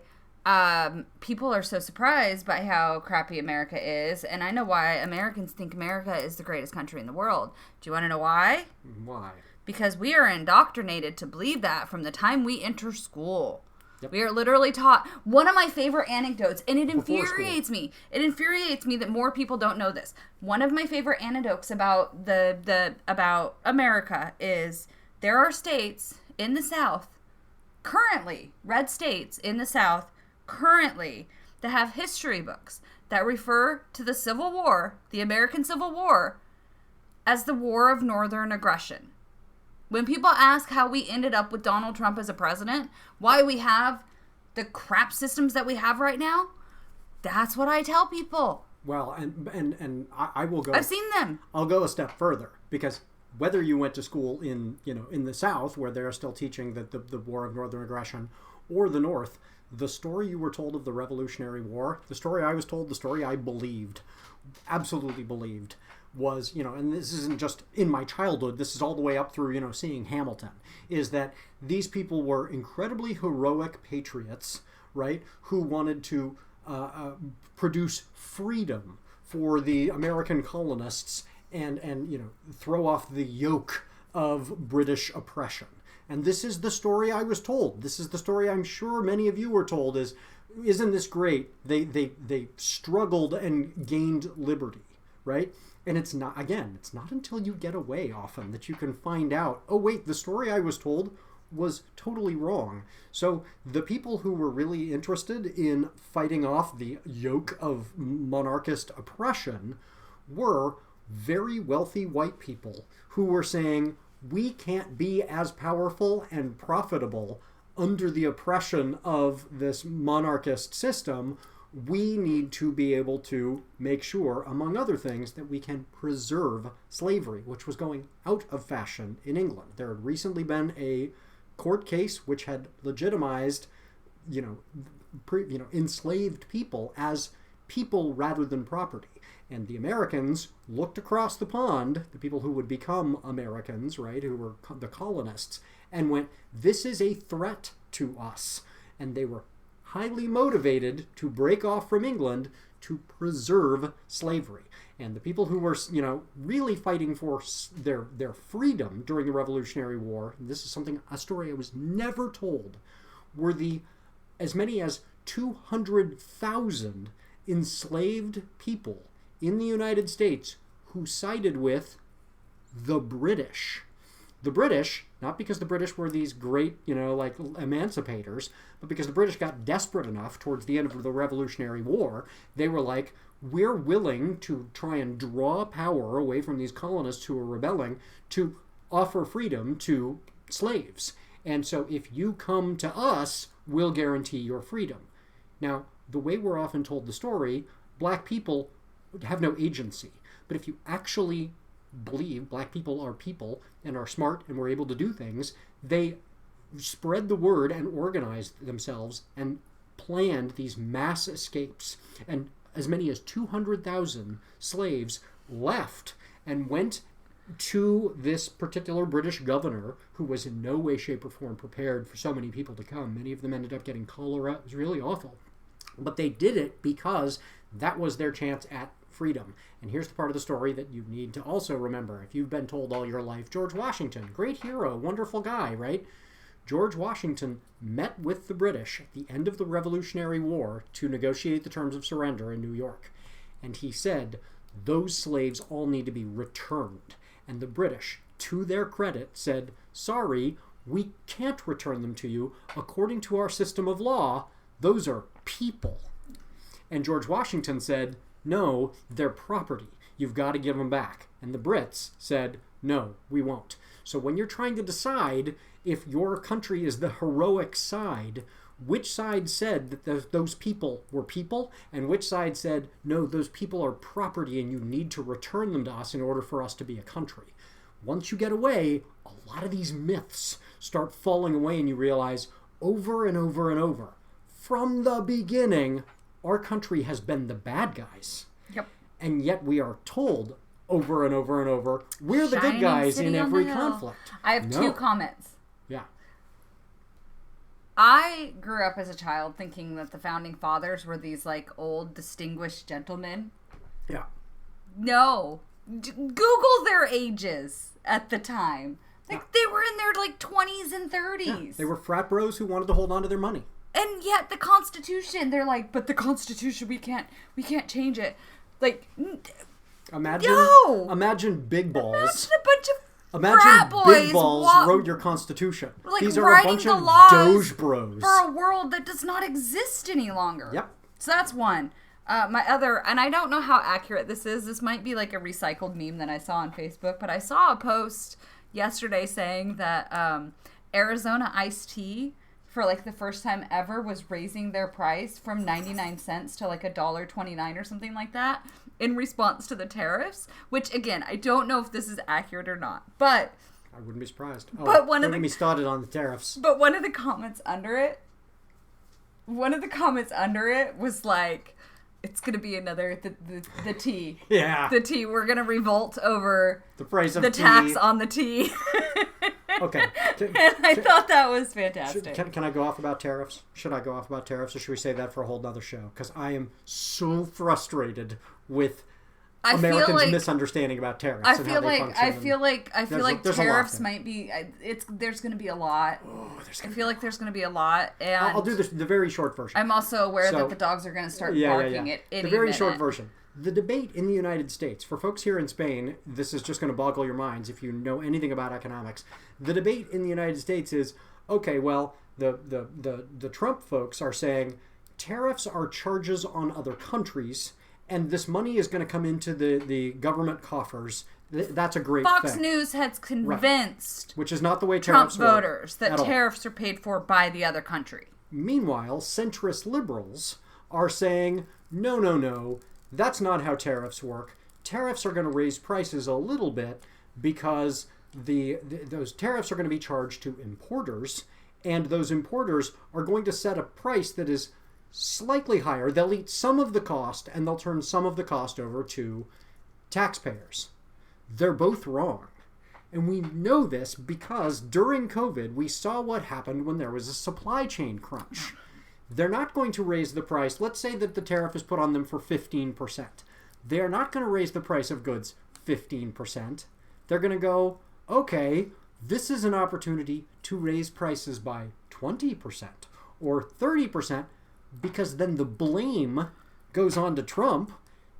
people are so surprised by how crappy America is, and I know why Americans think America is the greatest country in the world. Do you want to know why? Why? Because we are indoctrinated to believe that from the time we enter school. Yep. We are literally taught. One of my favorite anecdotes, and it infuriates me. It infuriates me that more people don't know this. One of my favorite anecdotes about about America is there are states in the South currently, red states in the South, currently, that have history books that refer to the Civil War, the American Civil War, as the War of Northern Aggression. When people ask how we ended up with Donald Trump as a president, why we have the crap systems that we have right now, that's what I tell people. Well, and I will go. I've seen them. I'll go a step further, because whether you went to school in the South, where they're still teaching the War of Northern Aggression, or the North, the story you were told of the Revolutionary War, the story I was told, the story I believed, absolutely believed, was, and this isn't just in my childhood, this is all the way up through, seeing Hamilton, is that these people were incredibly heroic patriots, right, who wanted to produce freedom for the American colonists and throw off the yoke of British oppression. And this is the story I was told. This is the story I'm sure many of you were told isn't this great? They struggled and gained liberty, right? And it's not until you get away often that you can find out, oh wait, the story I was told was totally wrong. So the people who were really interested in fighting off the yoke of monarchist oppression were very wealthy white people who were saying, we can't be as powerful and profitable under the oppression of this monarchist system. We need to be able to make sure, among other things, that we can preserve slavery, which was going out of fashion in England. There had recently been a court case which had legitimized, enslaved people as people rather than property. And the Americans looked across the pond, the people who would become Americans, right, who were the colonists, and went, this is a threat to us. And they were highly motivated to break off from England to preserve slavery. And the people who were, really fighting for their freedom during the Revolutionary War, and this is a story I was never told, were as many as 200,000 enslaved people in the United States who sided with the British. The British, not because the British were these great, emancipators, but because the British got desperate enough towards the end of the Revolutionary War, they were like, we're willing to try and draw power away from these colonists who are rebelling to offer freedom to slaves. And so if you come to us, we'll guarantee your freedom. Now, the way we're often told the story, black people have no agency. But if you actually believe black people are people and are smart and were able to do things, they spread the word and organized themselves and planned these mass escapes. And as many as 200,000 slaves left and went to this particular British governor who was in no way, shape, or form prepared for so many people to come. Many of them ended up getting cholera. It was really awful. But they did it because that was their chance at freedom. And here's the part of the story that you need to also remember. If you've been told all your life, George Washington, great hero, wonderful guy, right? George Washington met with the British at the end of the Revolutionary War to negotiate the terms of surrender in New York. And he said, those slaves all need to be returned. And the British, to their credit, said, sorry, we can't return them to you. According to our system of law, those are people. And George Washington said, no, they're property. You've got to give them back. And the Brits said, no, we won't. So when you're trying to decide if your country is the heroic side, which side said that those people were people, and which side said, no, those people are property and you need to return them to us in order for us to be a country? Once you get away, a lot of these myths start falling away and you realize over and over and over, from the beginning, our country has been the bad guys. Yep. And yet we are told over and over and over, we're the good guys in every conflict. I have two comments. Yeah. I grew up as a child thinking that the founding fathers were these old distinguished gentlemen. Yeah. No. Google their ages at the time. They were in their 20s and 30s. Yeah. They were frat bros who wanted to hold on to their money. And yet the Constitution, they're like, but the Constitution, we can't change it. Imagine big balls. Imagine a bunch of Imagine frat boys Big Balls wrote your constitution. Like, these are a writing bunch the of laws Doge bros. for a world that does not exist any longer. Yep. So that's one. My other, and I don't know how accurate this is. This might be like a recycled meme that I saw on Facebook, but I saw a post yesterday saying that Arizona iced tea, for like the first time ever, was raising their price from 99 cents to like $1.29 or something like that in response to the tariffs, which again, I don't know if this is accurate or not, but I wouldn't be surprised. Oh, but don't get me started on the tariffs. But one of the comments under it was like, it's gonna be another the tea. Yeah. The tea. We're gonna revolt over the price of the tea. tax on the tea. Okay. And I thought that was fantastic. Can I go off about tariffs? Should I go off about tariffs, or should we save that for a whole nother show? Because I am so frustrated with Americans' misunderstanding about tariffs. I feel like tariffs might be. There's going to be a lot. I feel like there's going to be a lot, and I'll do the very short version. I'm also aware that the dogs are going to start barking at any The very minute. short version. The debate in the United States, for folks here in Spain, this is just going to boggle your minds if you know anything about economics. The debate in the United States is, okay, well, the Trump folks are saying tariffs are charges on other countries, and this money is going to come into the government coffers. That's a great Fox thing. News has convinced Which is not the way Trump tariffs voters work that tariffs are paid for by the other country. Meanwhile, centrist liberals are saying, no, that's not how tariffs work. Tariffs are going to raise prices a little bit because those tariffs are going to be charged to importers, and those importers are going to set a price that is slightly higher. They'll eat some of the cost, and they'll turn some of the cost over to taxpayers. They're both wrong. And we know this because during COVID, we saw what happened when there was a supply chain crunch. They're not going to raise the price. Let's say that the tariff is put on them for 15%. They're not going to raise the price of goods 15%. They're going to go, okay, this is an opportunity to raise prices by 20% or 30%, because then the blame goes on to Trump.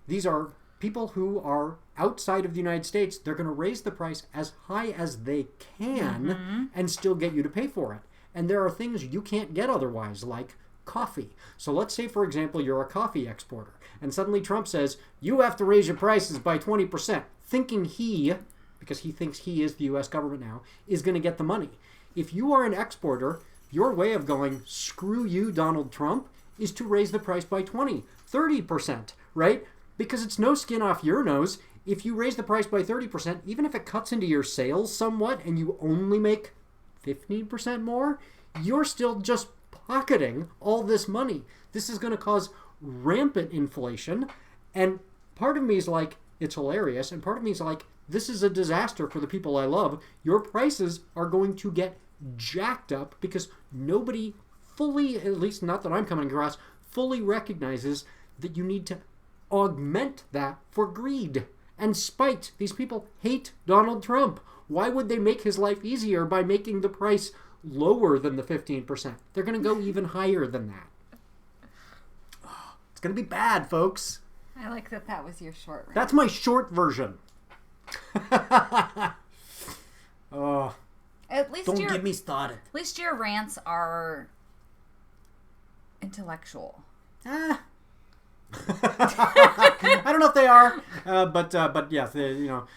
These are people who are outside of the United States. They're going to raise the price as high as they can and still get you to pay for it. And there are things you can't get otherwise, like coffee. So let's say, for example, you're a coffee exporter, and suddenly Trump says, you have to raise your prices by 20%, thinking because he thinks he is the U.S. government now, is going to get the money. If you are an exporter, your way of going, screw you, Donald Trump, is to raise the price by 20, 30%, right? Because it's no skin off your nose. If you raise the price by 30%, even if it cuts into your sales somewhat and you only make 15% more, you're still just pocketing all this money. This is going to cause rampant inflation. And part of me is like, it's hilarious. And part of me is like, this is a disaster for the people I love. Your prices are going to get jacked up because nobody fully, at least not that I'm coming across, fully recognizes that you need to augment that for greed and spite. These people hate Donald Trump. Why would they make his life easier by making the price lower than the 15%? They're going to go even higher than that. Oh, it's going to be bad, folks. I like that was your short rant. That's my short version. Oh, at least don't get me started. At least your rants are intellectual. I don't know if they are, but yes, they're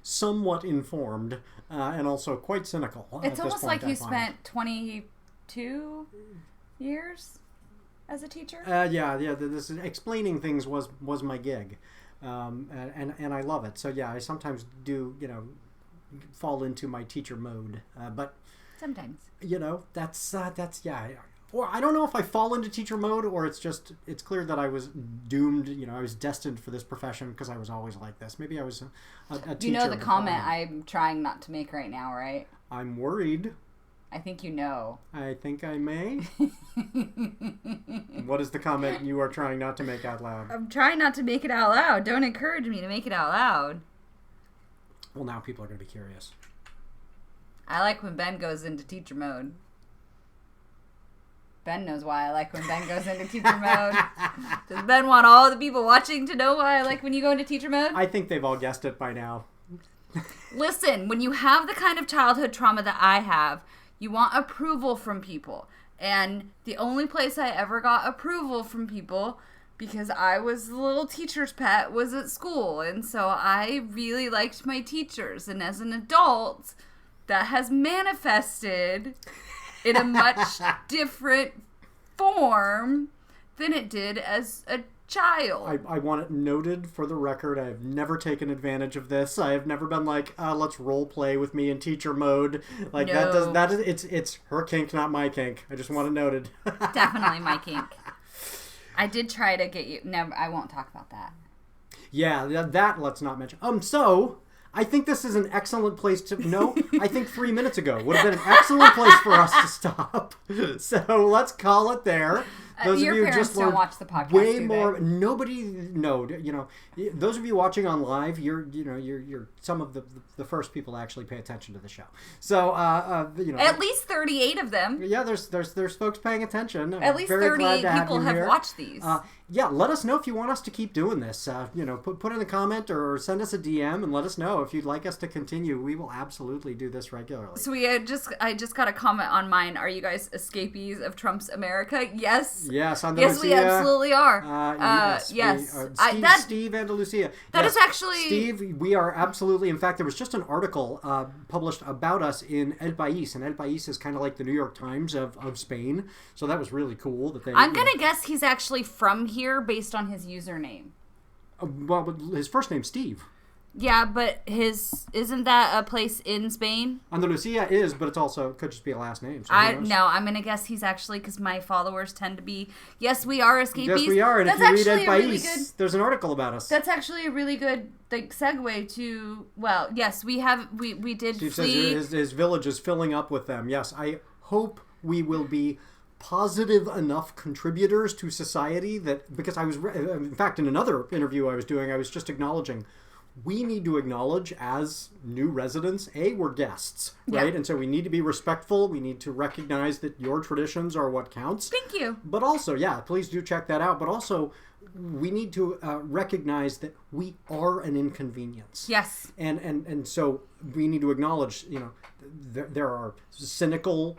somewhat informed and also quite cynical. It's almost like you spent 22 years as a teacher. Yeah. This explaining things was my gig, and I love it. So yeah, I sometimes do fall into my teacher mode, but sometimes that's yeah. Or I don't know if I fall into teacher mode, or it's clear that I was doomed. I was destined for this profession because I was always like this. Maybe I was a teacher. You know the comment I'm trying not to make right now, right? I'm worried. I think you know. I think I may. What is the comment you are trying not to make out loud? I'm trying not to make it out loud. Don't encourage me to make it out loud. Well, now people are going to be curious. I like when Ben goes into teacher mode. Ben knows why I like when Ben goes into teacher mode. Does Ben want all the people watching to know why I like when you go into teacher mode? I think they've all guessed it by now. Listen, when you have the kind of childhood trauma that I have, you want approval from people. And the only place I ever got approval from people, because I was the little teacher's pet, was at school. And so I really liked my teachers. And as an adult, that has manifested in a much different form than it did as a child. I want it noted for the record. I have never taken advantage of this. I have never been like, let's role play with me in teacher mode. Like No. It's her kink, not my kink. I just want it noted. Definitely my kink. I did try to get you. No, I won't talk about that. Yeah, that let's not mention. So I think this is an excellent place to. No, I think 3 minutes ago would have been an excellent place for us to stop. So let's call it there. Those Your of you parents just don't learned watch the podcast, way do more. they? Nobody, no. You know, those of you watching on live, you're some of the first people to actually pay attention to the show. So you know, At least 38 of them. yeah, there's folks paying attention. I'm At least very glad 38 to people you have here. watched these. Yeah, let us know if you want us to keep doing this. You know, put in a comment or send us a DM and let us know if you'd like us to continue. We will absolutely do this regularly. So I just got a comment on mine. Are you guys escapees of Trump's America? Yes. Yes, Yes, we absolutely are. yes. Yes. Steve and Lucia. That Yes, is actually... Steve, we are absolutely... In fact, there was just an article published about us in El País, and El País is kind of like the New York Times of Spain, so that was really cool. That they. I'm going to guess he's actually from here based on his username. Well, but his first name's Steve. Yeah, but isn't that a place in Spain? Andalusia is, but it's also could just be a last name. So who knows? I'm gonna guess he's actually, because my followers tend to be. Yes, we are escapees. Yes, we are. And that's if you read actually El a País, really good. there's an article about us. That's actually a really good segue to. Well, yes, we did Steve flee. says his village is filling up with them. Yes, I hope we will be positive enough contributors to society that, because I was, in fact, in another interview I was doing, I was just acknowledging we need to acknowledge as new residents, we're guests, right? Yeah. And so we need to be respectful. We need to recognize that your traditions are what counts. Thank you. But also, yeah, please do check that out. But also, we need to recognize that we are an inconvenience. Yes. And so we need to acknowledge, you know, there are cynical,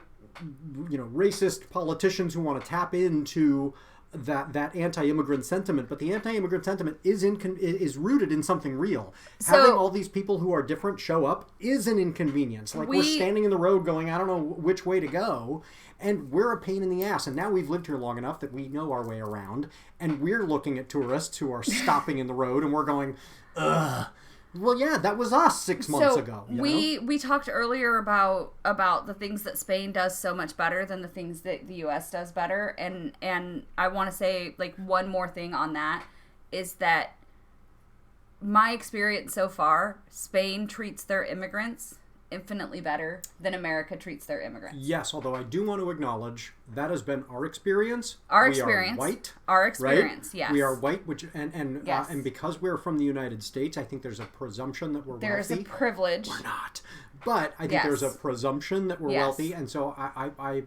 you know, racist politicians who want to tap into that anti-immigrant sentiment, but the anti-immigrant sentiment is rooted in something real. So, having all these people who are different show up is an inconvenience. Like we're standing in the road going, I don't know which way to go, and we're a pain in the ass. And now we've lived here long enough that we know our way around, and we're looking at tourists who are stopping in the road, and we're going, ugh. Well, yeah, that was us 6 months ago. We talked earlier about the things that Spain does so much better than the things that the U.S. does better, and I want to say like one more thing on that is that my experience so far, Spain treats their immigrants infinitely better than America treats their immigrants. Yes, although I do want to acknowledge that has been our experience. Our we experience. Are white. Our experience, right? yes. We are white, which yes. And because we're from the United States, I think there's a presumption that we're there's wealthy. A privilege. We're not. But I think yes. there's a presumption that we're yes. wealthy, and so I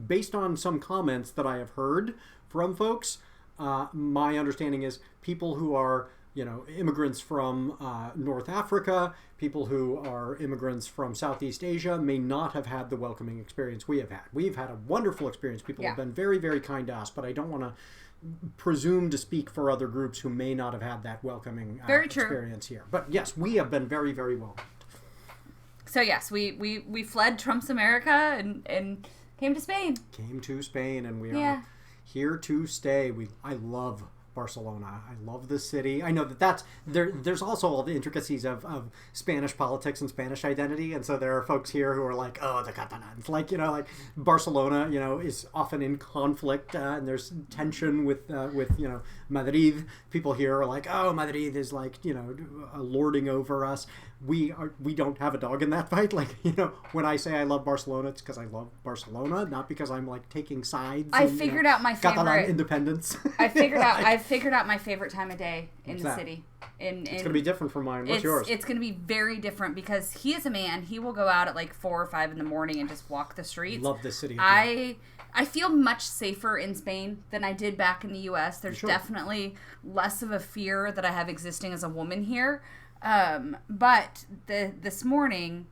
based on some comments that I have heard from folks, my understanding is people who are, you know, immigrants from North Africa, people who are immigrants from Southeast Asia may not have had the welcoming experience we have had. We've had a wonderful experience. People have been very, very kind to us, but I don't want to presume to speak for other groups who may not have had that welcoming experience here. But yes, we have been very, very welcomed. So yes, we fled Trump's America and came to Spain. Came to Spain, and we are here to stay. I love Barcelona. I love the city. I know that's there's also all the intricacies of Spanish politics and Spanish identity, and so there are folks here who are like, oh, the Catalans, like, you know, like Barcelona, you know, is often in conflict, and there's tension with you know, Madrid. People here are like, oh, Madrid is like, you know, lording over us. We don't have a dog in that fight. Like, you know, when I say I love Barcelona, it's because I love Barcelona, not because I'm like taking sides. I figured out my favorite Catalan independence. I figured out my favorite time of day in the city. It's going to be different from mine. What's yours? It's going to be very different because he is a man. He will go out at like 4 or 5 in the morning and just walk the streets. Love this city. I feel much safer in Spain than I did back in the U.S. There's definitely less of a fear that I have existing as a woman here. But this morning,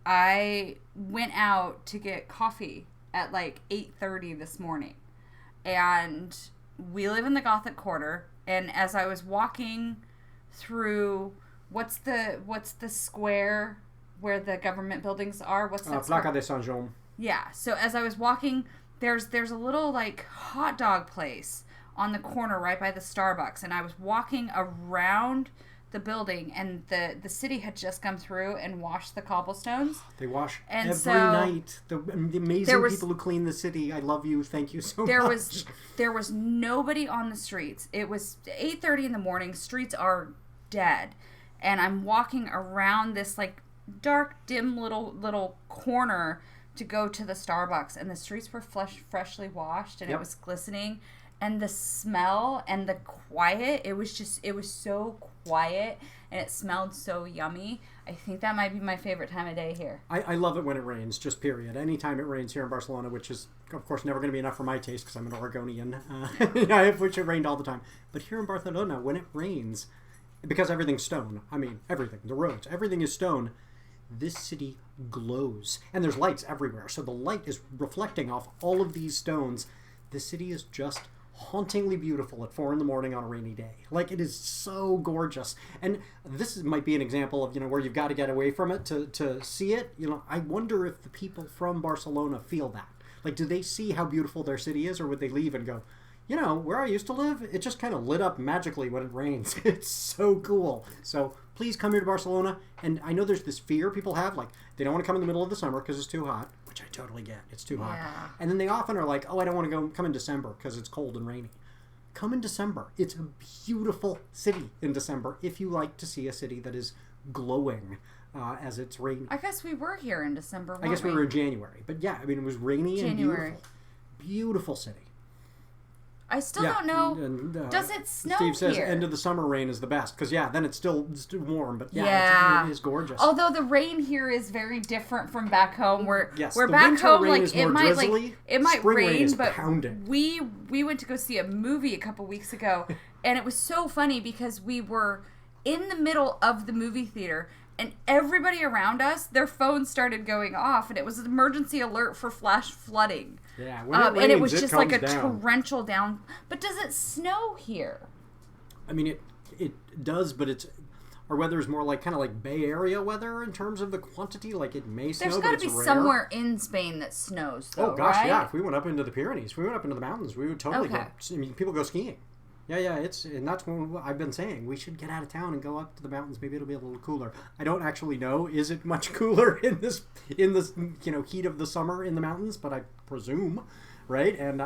I went out to get coffee at like 8:30 this morning. And we live in the Gothic Quarter. And as I was walking through, what's the square where the government buildings are? What's that? Placa de San Jean. Yeah. So as I was walking, there's a little like hot dog place on the corner right by the Starbucks, and I was walking around the building, and the city had just come through and washed the cobblestones. They wash and every night. The amazing people who clean the city. I love you. Thank you so much. There was nobody on the streets. It was 8:30 in the morning. Streets are dead, and I'm walking around this like dark, dim little corner to go to the Starbucks, and the streets were freshly washed, and it was glistening, and the smell and the quiet, it was so quiet, and it smelled so yummy. I think that might be my favorite time of day here. I love it when it rains, just period. Anytime it rains here in Barcelona, which is, of course, never going to be enough for my taste because I'm an Oregonian, which it rained all the time. But here in Barcelona, when it rains, because everything's stone, I mean, everything, the roads, everything is stone, this city glows. And there's lights everywhere, so the light is reflecting off all of these stones. The city is just hauntingly beautiful at 4 a.m. on a rainy day. Like, it is so gorgeous. And this might be an example of, where you've got to get away from it to see it. I wonder if the people from Barcelona feel that. Like, do they see how beautiful their city is, or would they leave and go, where I used to live, it just kind of lit up magically when it rains. It's so cool. So please come here to Barcelona. And I know there's this fear people have, like, they don't want to come in the middle of the summer because it's too hot, which I totally get. It's too hot. And then they often are like, oh, I don't want to come in December because it's cold and rainy. Come in December. It's a beautiful city in December if you like to see a city that is glowing as it's raining. I guess we were here in December, I guess we were in January. But yeah, I mean, it was rainy and beautiful. Beautiful city. I still don't know. And, does it snow Steve says here? End of the summer rain is the best. Because, then it's still warm. But, it is gorgeous. Although the rain here is very different from back home. Where the back home, rain like, is more drizzly. It might rain, but pounding. we went to go see a movie a couple weeks ago. And it was so funny because we were in the middle of the movie theater. And everybody around us, their phones started going off. And it was an emergency alert for flash flooding. Yeah, when it rains, and it was just like a down. torrential down. But does it snow here? I mean, it does, but our weather is more like kind of like Bay Area weather in terms of the quantity. Like, it may snow, There's got to be rare. Somewhere in Spain that snows, though, Oh gosh, right? yeah. If we went up into the Pyrenees, if we went up into the mountains, we would totally go. I mean, people go skiing. Yeah, and that's what I've been saying. We should get out of town and go up to the mountains. Maybe it'll be a little cooler. I don't actually know. Is it much cooler in this heat of the summer in the mountains? But I presume, right? And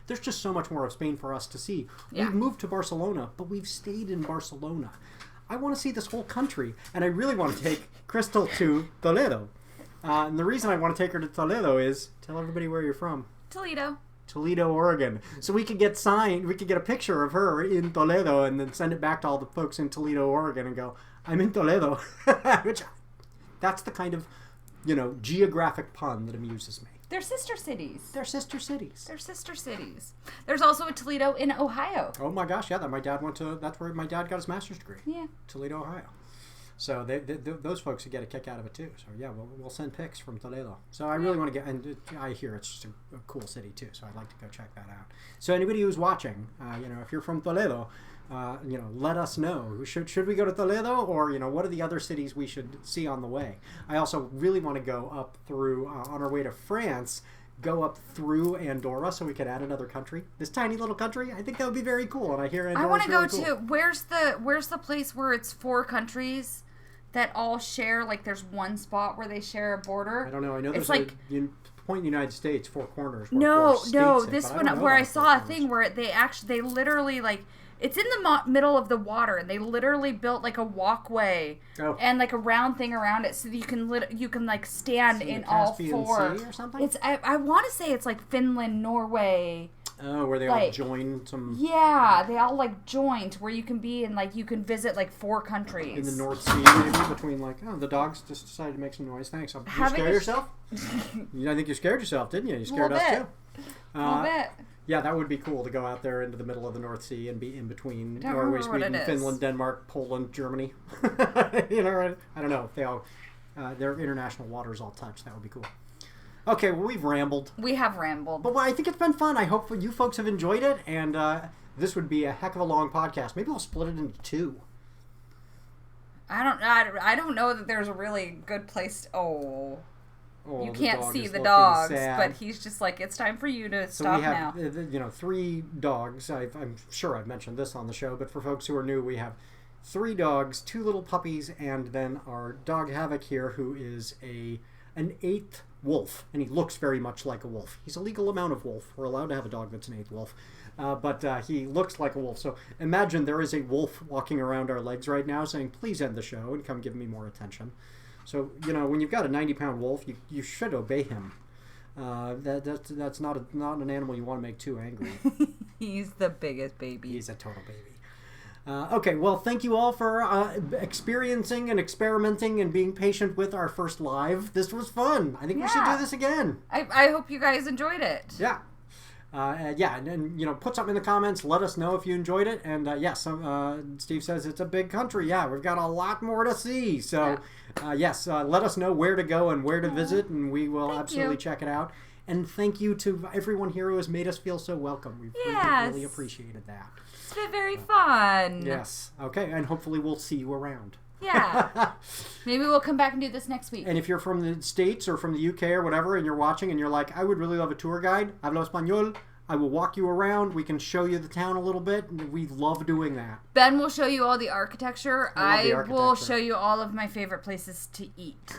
there's just so much more of Spain for us to see. Yeah. We've moved to Barcelona, but we've stayed in Barcelona. I want to see this whole country, and I really want to take Crystal to Toledo. And the reason I want to take her to Toledo is tell everybody where you're from. Toledo, Oregon. So we could get a picture of her in Toledo and then send it back to all the folks in Toledo, Oregon and go, I'm in Toledo. That's the kind of, geographic pun that amuses me. They're sister cities. There's also a Toledo in Ohio. Oh my gosh, yeah, that's where my dad got his master's degree. Yeah. Toledo, Ohio. So those folks would get a kick out of it too. So yeah, we'll send pics from Toledo. So I really want to and I hear it's just a cool city too. So I'd like to go check that out. So anybody who's watching, if you're from Toledo, let us know. Should we go to Toledo, or what are the other cities we should see on the way? I also really want to go up through on our way to France. Go up through Andorra so we could add another country. This tiny little country, I think that would be very cool. And I hear Andorra's I want to really go cool. to where's the place where it's 4 countries that all share, like, there's one spot where they share a border. I don't know. I know it's there's like a point in the United States, 4 corners. No, where this one where I saw a thing where they literally, like, it's in the middle of the water, and they literally built like a walkway and like a round thing around it so that you can like stand in all 4. Sea or something? It's I want to say it's like Finland, Norway. Oh, where they all join some... Yeah, they all, like, join to where you can be and, like, you can visit, like, 4 countries. In the North Sea, maybe, between, like, the dogs just decided to make some noise. Thanks. You scared yourself? I think you scared yourself, didn't you? You scared us, too. A little bit. Yeah, that would be cool to go out there into the middle of the North Sea and be in between Don't Norway, remember what Sweden, it is. Finland, Denmark, Poland, Germany. You know, right? I don't know if they all their international waters all touch. That would be cool. Okay, well, we've rambled. We have rambled. But I think it's been fun. I hope you folks have enjoyed it, and this would be a heck of a long podcast. Maybe we'll split it into 2. I don't know that there's a really good place. You can't see the dogs, but he's just like, it's time for you to stop now. So we have, 3 dogs. I'm sure I've mentioned this on the show, but for folks who are new, we have 3 dogs, 2 little puppies, and then our dog Havoc here, who is an 8th wolf, and he looks very much like a wolf. He's a legal amount of wolf. We're allowed to have a dog that's an 8th wolf. But he looks like a wolf. So imagine there is a wolf walking around our legs right now saying, please end the show and come give me more attention. So, when you've got a 90-pound wolf, you should obey him. That's not an animal you want to make too angry. He's the biggest baby. He's a total baby. Okay, well, thank you all for experiencing and experimenting and being patient with our first live. This was fun. I think we should do this again. I hope you guys enjoyed it. Yeah. And put something in the comments. Let us know if you enjoyed it. And Steve says it's a big country. Yeah, we've got a lot more to see. So, let us know where to go and where to visit, and we will absolutely check it out. And thank you to everyone here who has made us feel so welcome. We've really appreciated that. It's been very fun. Yes. Okay, and hopefully we'll see you around. Yeah. Maybe we'll come back and do this next week. And if you're from the States or from the UK or whatever, and you're watching and you're like, I would really love a tour guide, hablo español, I will walk you around. We can show you the town a little bit. We love doing that. Ben will show you all the architecture. I will show you all of my favorite places to eat.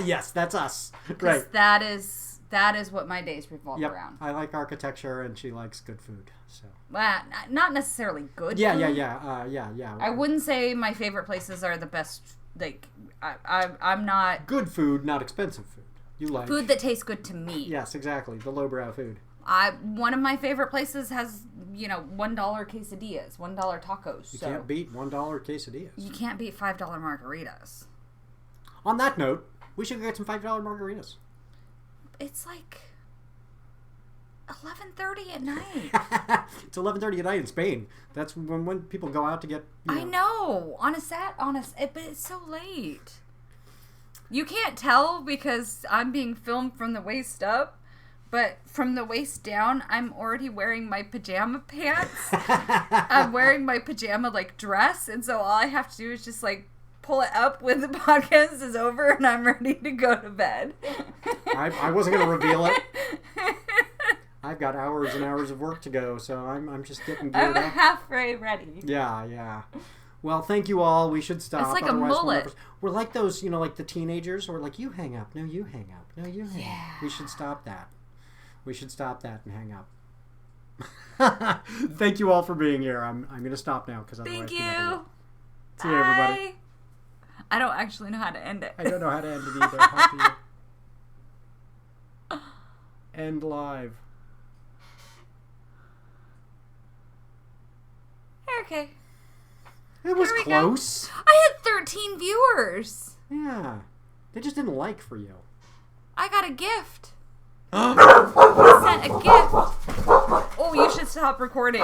Yes, that's us. Right. That is what my days revolve around. I like architecture, and she likes good food. So. Not necessarily good food. Yeah. I wouldn't say my favorite places are the best. Like, I'm not... Good food, not expensive food. You like... Food that tastes good to me. Yes, exactly. The lowbrow food. One of my favorite places has, $1 quesadillas, $1 tacos. You can't beat $1 quesadillas. You can't beat $5 margaritas. On that note, we should get some $5 margaritas. It's like 11:30 at night. It's 11:30 at night in Spain. That's when people go out to get. I know but it's so late. You can't tell because I'm being filmed from the waist up. But from the waist down, I'm already wearing my pajama pants. I'm wearing my pajama, dress. And so all I have to do is just, pull it up when the podcast is over and I'm ready to go to bed. I wasn't going to reveal it. I've got hours and hours of work to go, so I'm just getting geared up. I'm halfway ready. Yeah. Well, thank you all. We should stop. It's like a mullet. We're like those, like the teenagers. We're like, you hang up. No, you hang up. No, you hang up. We should stop that. We should stop that and hang up. Thank you all for being here. I'm going to stop now because otherwise. Thank you. See you, everybody. I don't actually know how to end it. I don't know how to end it either. How do you end live? Okay. It was close. Go. I had 13 viewers. Yeah. They just didn't like for you. I got a gift. I sent a gift. Oh, you should stop recording.